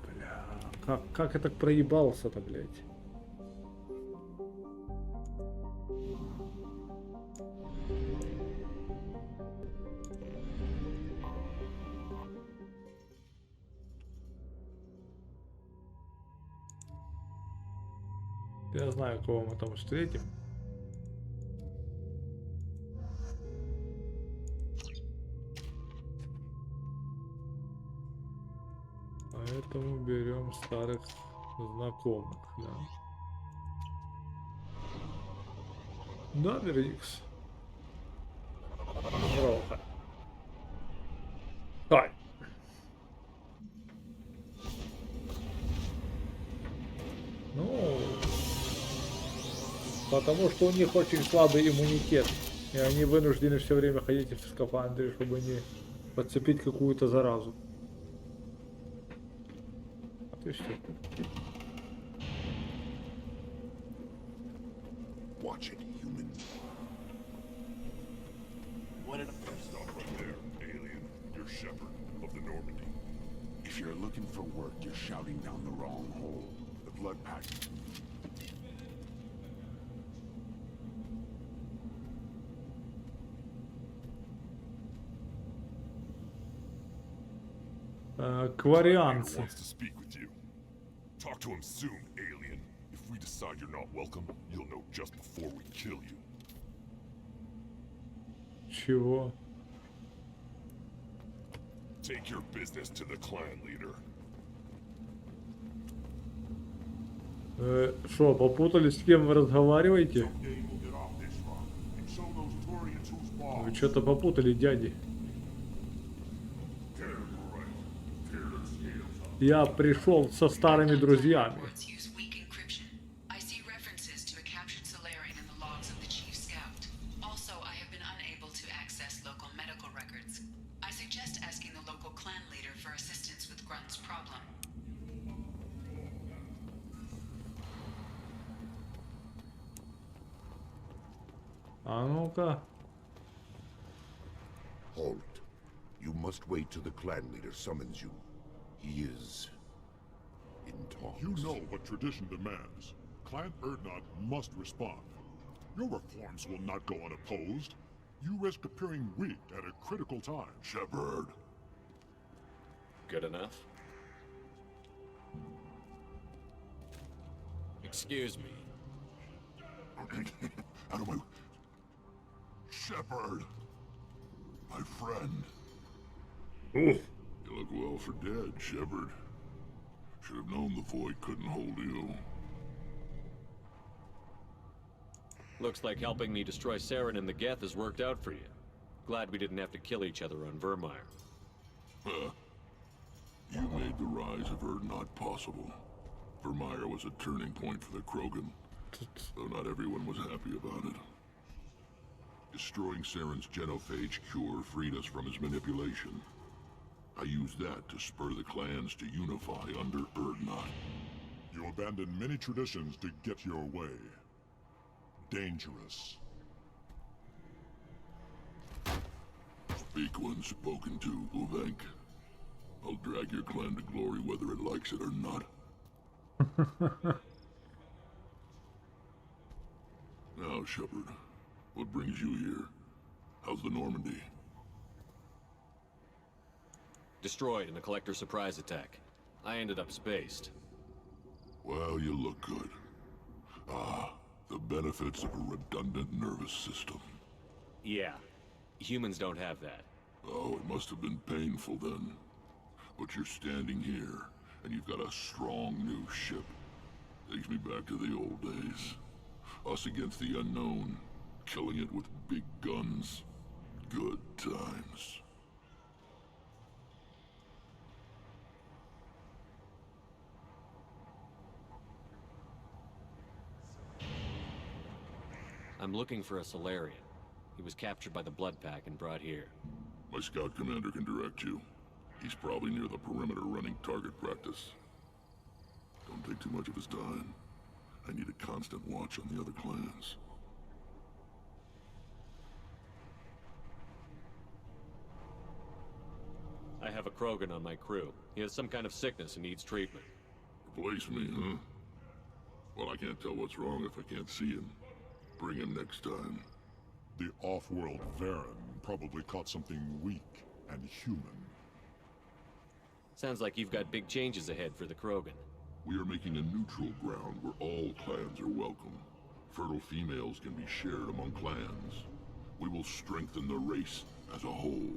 Бля, как я так проебался-то, блядь? Я знаю, кого мы там встретим. Поэтому берем старых знакомых, да. Да, Верикс. Здорово. Давай. Ну, потому что у них очень слабый иммунитет, и они вынуждены все время ходить в скафандре, чтобы не подцепить какую-то заразу. Ты что? Watch it, human. Stop right there, alien. You're Shepard of the Normandy. If you're looking for work, you're shouting down the wrong hole. The blood pack. Кваріанці. Wants to speak with you. Talk to him soon, alien. If we decide you're not welcome, you'll know just before we kill you. Чего? Take your business to the clan leader. Шо, попутались, с кем вы разговариваете? Вы что-то попутали, дяди. Я пришел со старыми друзьями. А ну-ка. Halt. You must wait till the clan leader summons you. He is in talks. You know what tradition demands. Clan Erdnot must respond. Your reforms will not go unopposed. You risk appearing weak at a critical time. Shepard. Good enough? Excuse me. Out of my... Shepard. My friend. Oof. You look well for dead, Shepard. Should have known the void couldn't hold you. Looks like helping me destroy Saren and the Geth has worked out for you. Glad we didn't have to kill each other on Vermeer. You made the rise of Erdnot possible. Vermeer was a turning point for the Krogan, though not everyone was happy about it. Destroying Saren's genophage cure freed us from his manipulation. I used that to spur the clans to unify under Erdnot. You abandoned many traditions to get your way. Dangerous. Speak when spoken to, Uvenk. I'll drag your clan to glory whether it likes it or not. Now, Shepard, what brings you here? How's the Normandy? Destroyed in a collector surprise attack. I ended up spaced. Well, you look good. Ah, the benefits of a redundant nervous system. Yeah. Humans don't have that. Oh, it must have been painful then. But you're standing here, and you've got a strong new ship. Takes me back to the old days. Us against the unknown, killing it with big guns. Good times. I'm looking for a Solarian. He was captured by the Blood Pack and brought here. My scout commander can direct you. He's probably near the perimeter running target practice. Don't take too much of his time. I need a constant watch on the other clans. I have a Krogan on my crew. He has some kind of sickness and needs treatment. Replace me, huh? Well, I can't tell what's wrong if I can't see him. Bring him next time. The off-world Varen probably caught something weak and human. Sounds like you've got big changes ahead for the Krogan. We are making a neutral ground where all clans are welcome. Fertile females can be shared among clans. We will strengthen the race as a whole.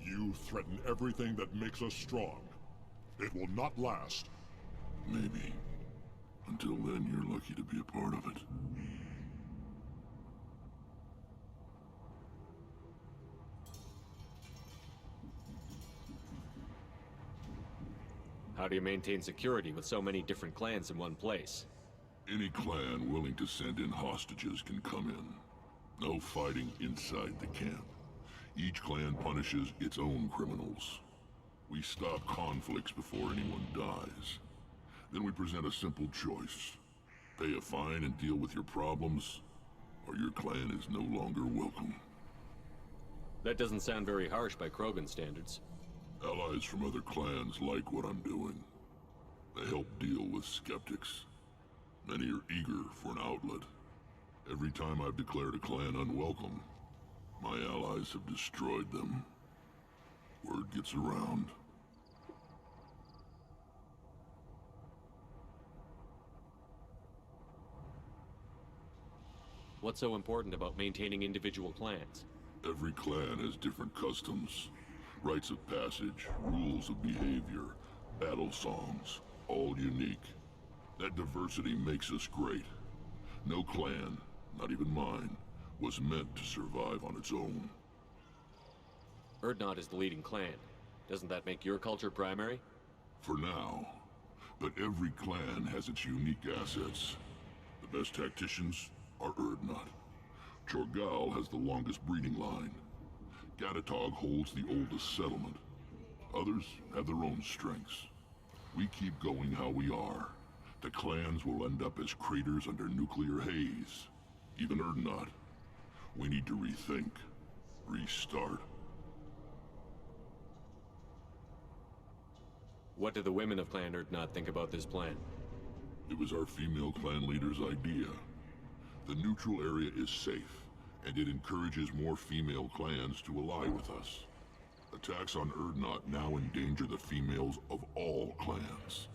You threaten everything that makes us strong. It will not last. Maybe. Until then, you're lucky to be a part of it. How do you maintain security with so many different clans in one place? Any clan willing to send in hostages can come in. No fighting inside the camp. Each clan punishes its own criminals. We stop conflicts before anyone dies. Then we present a simple choice. Pay a fine and deal with your problems, or your clan is no longer welcome. That doesn't sound very harsh by Krogan standards. Allies from other clans like what I'm doing. They help deal with skeptics. Many are eager for an outlet. Every time I've declared a clan unwelcome, my allies have destroyed them. Word gets around. What's so important about maintaining individual clans? Every clan has different customs, rites of passage, rules of behavior, battle songs, all unique. That diversity makes us great. No clan, not even mine, was meant to survive on its own. Urdnot is the leading clan. Doesn't that make your culture primary? For now. But every clan has its unique assets. The best tacticians are Urdnot. Chorgal has the longest breeding line. Gatatog holds the oldest settlement. Others have their own strengths. We keep going how we are. The clans will end up as craters under nuclear haze. Even Urdnot. We need to rethink. Restart. What do the women of Clan Urdnot think about this plan? It was our female clan leader's idea. The neutral area is safe, and it encourages more female clans to ally with us. Attacks on Urdnot now endanger the females of all clans.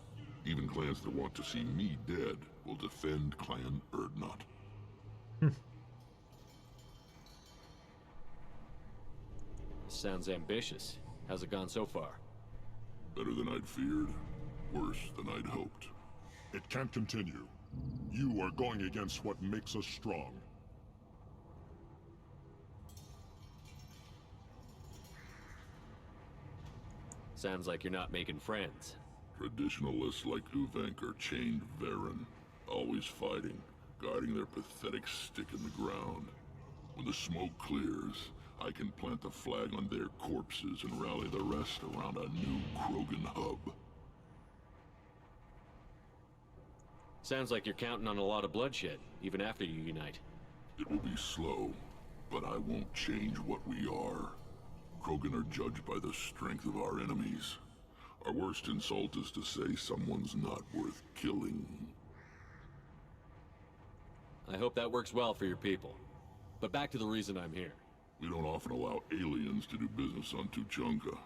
Even clans that want to see me dead will defend Clan Urdnot. Sounds ambitious. How's it gone so far? Better than I'd feared, worse than I'd hoped. It can't continue. You are going against what makes us strong. Sounds like you're not making friends. Traditionalists like Uvenk are chained Varen, always fighting, guarding their pathetic stick in the ground. When the smoke clears, I can plant a flag on their corpses and rally the rest around a new Krogan hub. Sounds like you're counting on a lot of bloodshed, even after you unite. It will be slow, but I won't change what we are. Krogan are judged by the strength of our enemies. Our worst insult is to say someone's not worth killing. I hope that works well for your people. But back to the reason I'm here. We don't often allow aliens to do business on Tuchanka,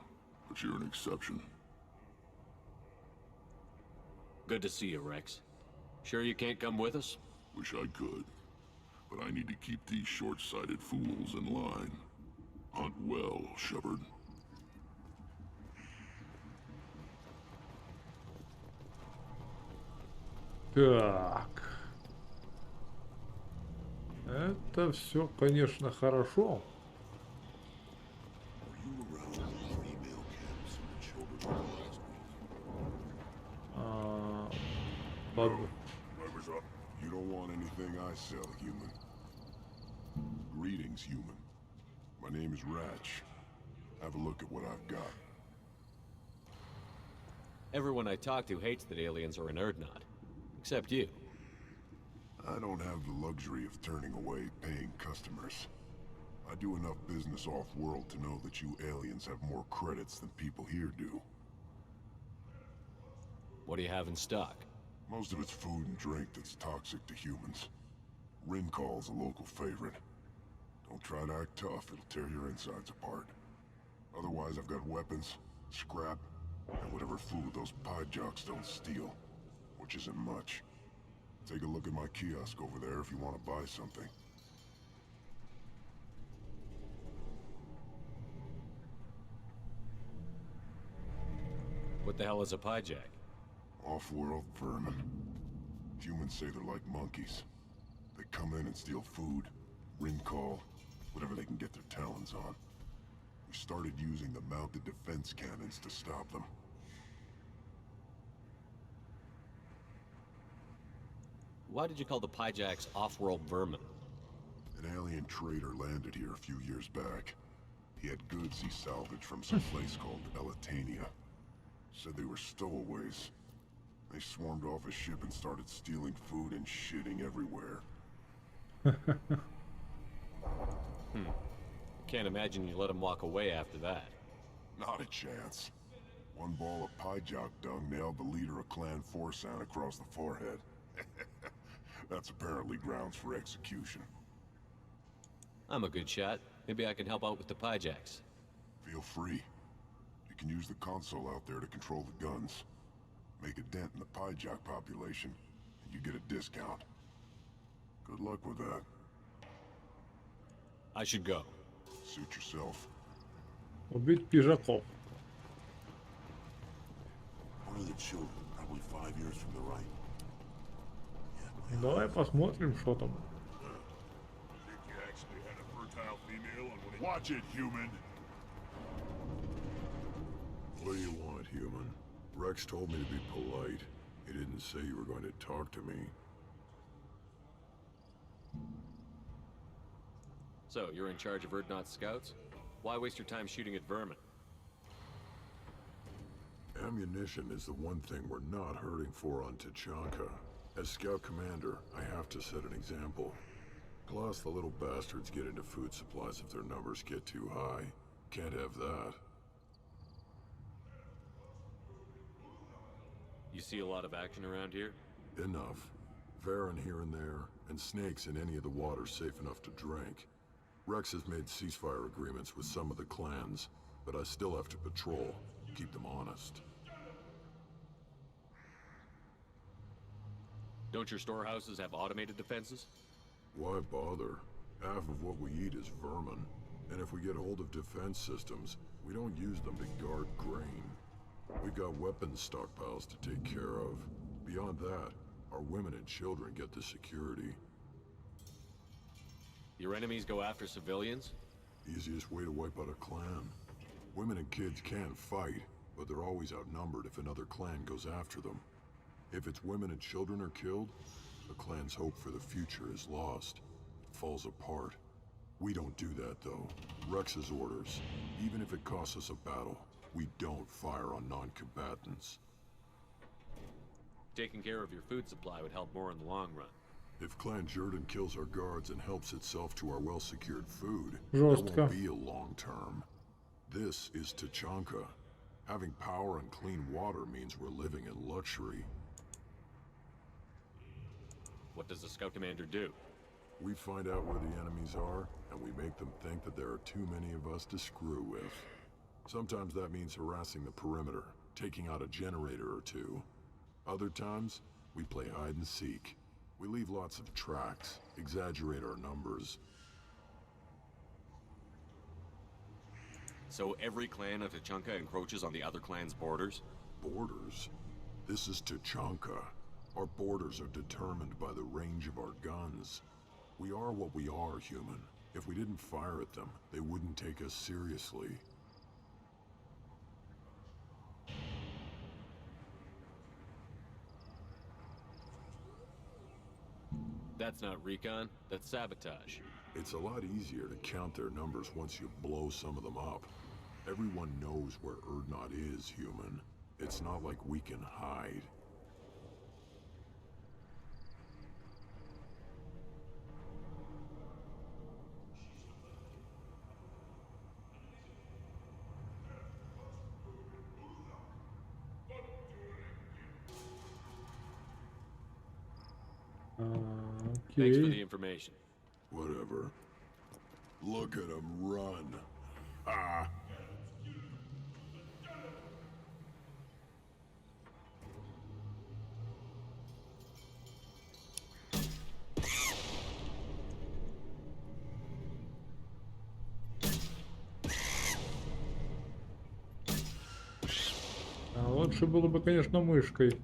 but you're an exception. Good to see you, Rex. Sure you can't come with us? Wish I could, but I need to keep these short-sighted fools in line. Hunt well, Shepard. Так. Это все, конечно, хорошо. Ладно. You don't want anything I sell, human. Greetings, human. My name is Ratch. Have a look at what I've got. Everyone I talk to hates that aliens are in Urdnot. Except you. I don't have the luxury of turning away paying customers. I do enough business off-world to know that you aliens have more credits than people here do. What do you have in stock? Most of it's food and drink that's toxic to humans. Rincall's a local favorite. Don't try to act tough, it'll tear your insides apart. Otherwise, I've got weapons, scrap, and whatever food those pie jocks don't steal. Which isn't much. Take a look at my kiosk over there if you want to buy something. What the hell is a pie jack? Off-world vermin. Humans say they're like monkeys. They come in and steal food, Rincall, whatever they can get their talons on. We started using the mounted defense cannons to stop them. Why did you call the pie jacks off-world vermin? An alien trader landed here a few years back. He had goods he salvaged from some place called Elatania. Said they were stowaways. They swarmed off his ship and started stealing food and shitting everywhere. Can't imagine you let them walk away after that. Not a chance. One ball of pie jock dung nailed the leader of Clan Forsan across the forehead. That's apparently grounds for execution. I'm a good shot. Maybe I can help out with the pie jacks. Feel free. You can use the console out there to control the guns. Make a dent in the pie jock population, and you get a discount. Good luck with that. I should go. Suit yourself. Убить пижаков. One of the children, probably 5 years from the right. Давай посмотрим, что там. You actually had a fertile female on one of... Watch it, human! What do you want, human? Rex told me to be polite. He didn't say you were going to talk to me. So, you're in charge of Erdnot's scouts? Why waste your time shooting at vermin? Ammunition is the one thing we're not hurting for on Tachanka. As scout commander, I have to set an example. Plus, the little bastards get into food supplies if their numbers get too high. Can't have that. You see a lot of action around here? Enough. Varen here and there, and snakes in any of the water safe enough to drink. Rex has made ceasefire agreements with some of the clans, but I still have to patrol, keep them honest. Don't your storehouses have automated defenses? Why bother? Half of what we eat is vermin, and if we get hold of defense systems, we don't use them to guard grain. We've got weapons stockpiles to take care of. Beyond that, our women and children get the security. Your enemies go after civilians? Easiest way to wipe out a clan. Women and kids can fight, but they're always outnumbered if another clan goes after them. If its women and children are killed, the clan's hope for the future is lost. It falls apart. We don't do that, though. Rex's orders. Even if it costs us a battle, we don't fire on non-combatants. Taking care of your food supply would help more in the long run. If Clan Jordan kills our guards and helps itself to our well-secured food, Жестко. that won't be a long term. This is Tachanka. Having power and clean water means we're living in luxury. What does the scout commander do? We find out where the enemies are, and we make them think that there are too many of us to screw with. Sometimes that means harassing the perimeter, taking out a generator or two. Other times, we play hide and seek. We leave lots of tracks, exaggerate our numbers. So every clan of Tachanka encroaches on the other clan's borders? Borders? This is Tachanka. Our borders are determined by the range of our guns. We are what we are, human. If we didn't fire at them, they wouldn't take us seriously. That's not recon, that's sabotage. It's a lot easier to count their numbers once you blow some of them up. Everyone knows where Erdnot is, human. It's not like we can hide. Thanks for the information. Whatever. Look at him run. Ah. А лучше было бы, конечно, мышкой.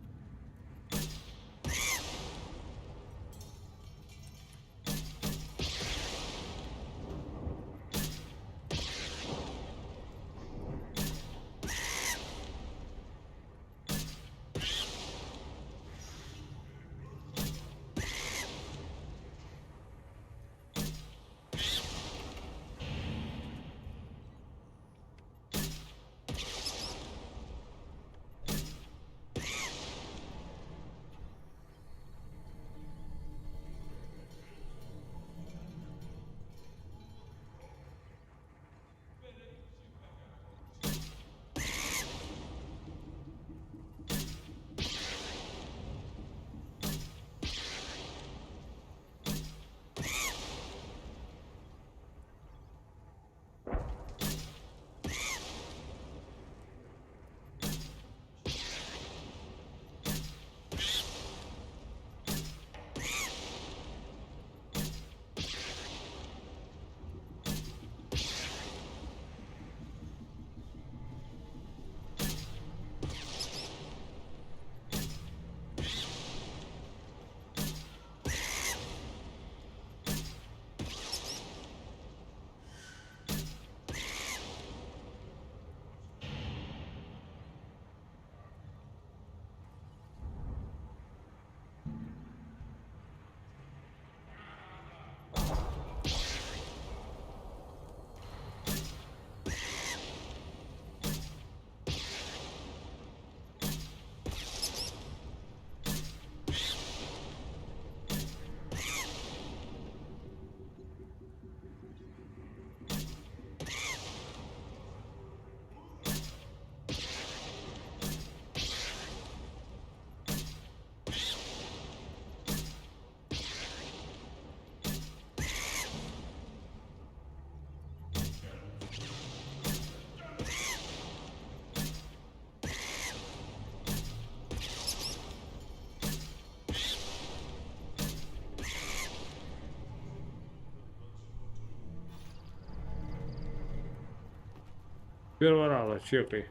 первого раза, чекай.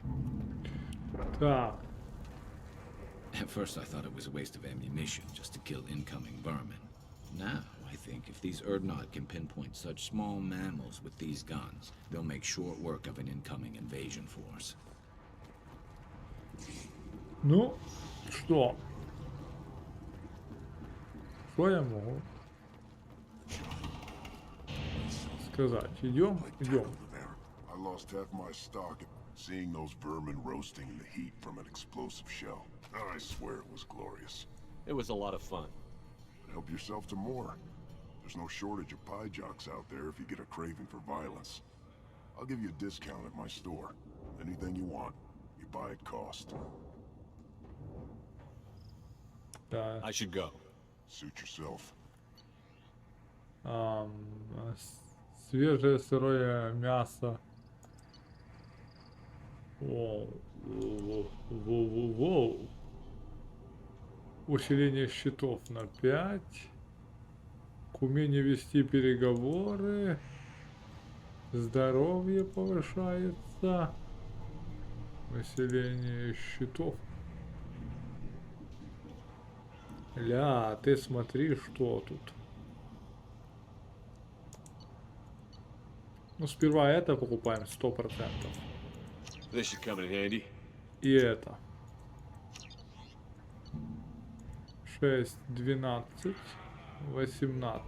Так. At first I thought it was a waste of ammunition just to kill incoming vermin. Now, I think if these Erdnot can pinpoint such small mammals with these guns, they'll make short work of an incoming invasion force. Ну, что? Что я могу сказать? Идем? Идем. I lost half my stock seeing those vermin roasting in the heat from an explosive shell. I swear it was glorious. It was a lot of fun. Help yourself to more. There's no shortage of pie jocks out there if you get a craving for violence. I'll give you a discount at my store. Anything you want, you buy at cost. I should go. Suit yourself. Свежее сырое мясо. Воу. Усиление счетов на 5. К умению вести переговоры. Здоровье повышается. Усиление счетов. Ля, ты смотри, что тут. Ну, сперва это покупаем 100%. This should come in handy. И это. 6, 12, 18.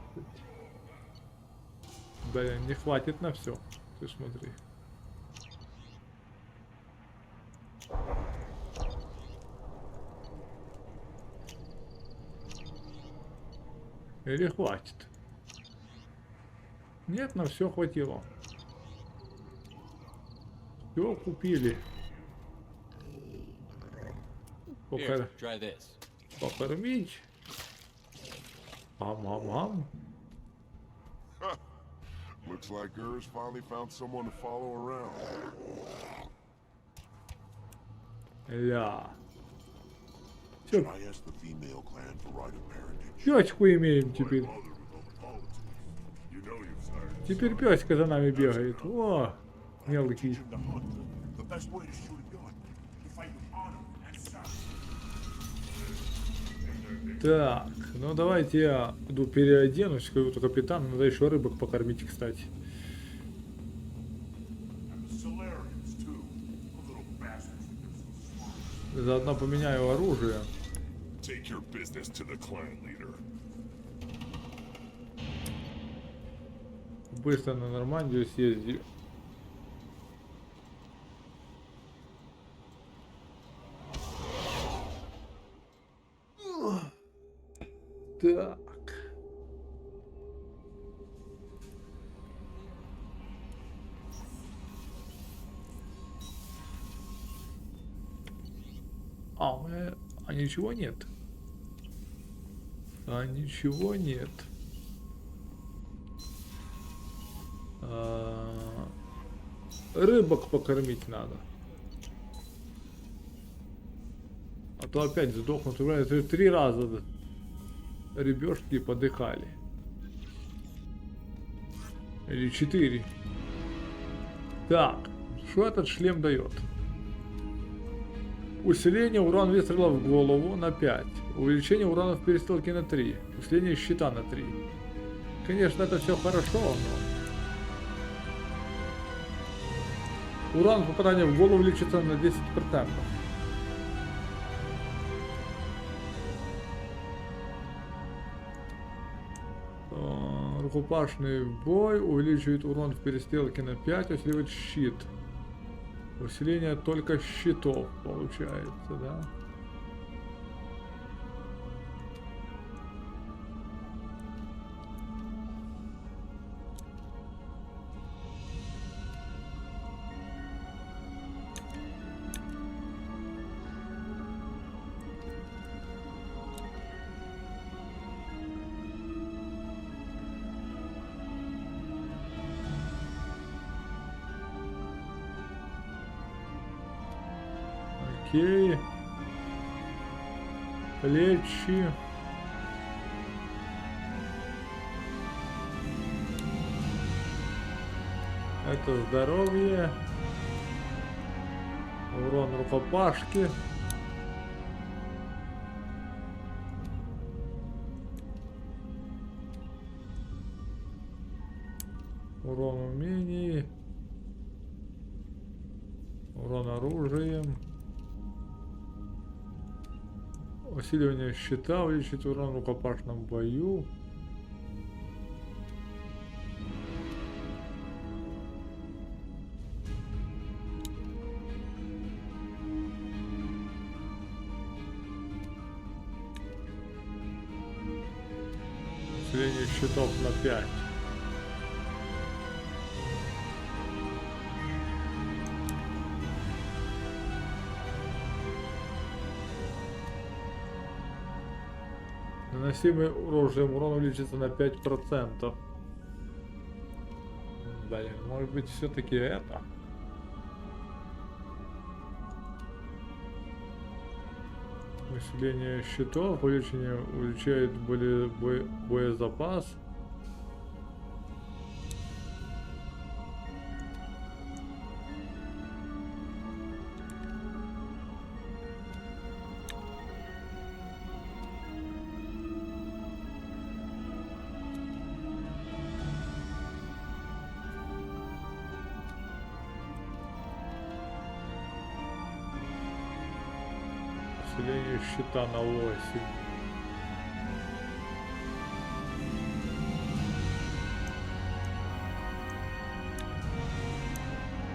Блин, не хватит на все. Ты смотри. Или хватит? Нет, на все хватило. Все купили. Here, try this. Покормить. Ам-ам-ам. Looks like Gur's finally found someone to follow around. Ля. Should I ask the female clan for right of parentage? Пёску имеем теперь. Теперь пёсика за нами бегает. О, мелкий. Так, ну давайте я иду переоденусь, какой-то капитан. Надо еще рыбок покормить, кстати. Заодно поменяю оружие. Быстро на Нормандию съездил. Так. А ничего нет. Ничего нет. Рыбок покормить надо. А то опять сдохнут. 3 раза ребёшки подыхали. Или 4. Так, что этот шлем дает? Усиление урона выстрела в голову на 5. Увеличение урона в перестрелке на 3. Усиление щита на 3. Конечно, это все хорошо, но... Урон попадания в голову увеличится на 10%. Рукопашный бой увеличивает урон в перестрелке на 5, усиливает щит. Усиление только щитов получается, да? Окей. Плечи. Это здоровье. Урон рукопашки. Урон умений. Урон оружием. Усиливание щита, увеличить урон в рукопашном бою. Усиление щитов на 5. Наносимый оружием урон увеличится на 5%. Блин, может быть все-таки это? Усиление щитов, увеличивает боезапас. Усиление щита на 8.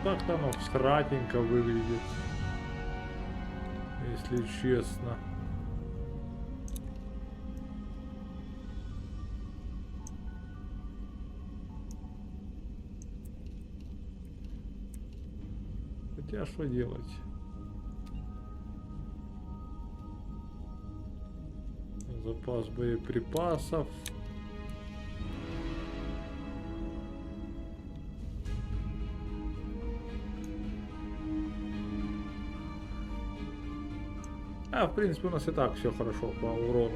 Так-то оно стратненько выглядит, если честно. Хотя что делать? Запас боеприпасов. В принципе, у нас и так все хорошо по урону.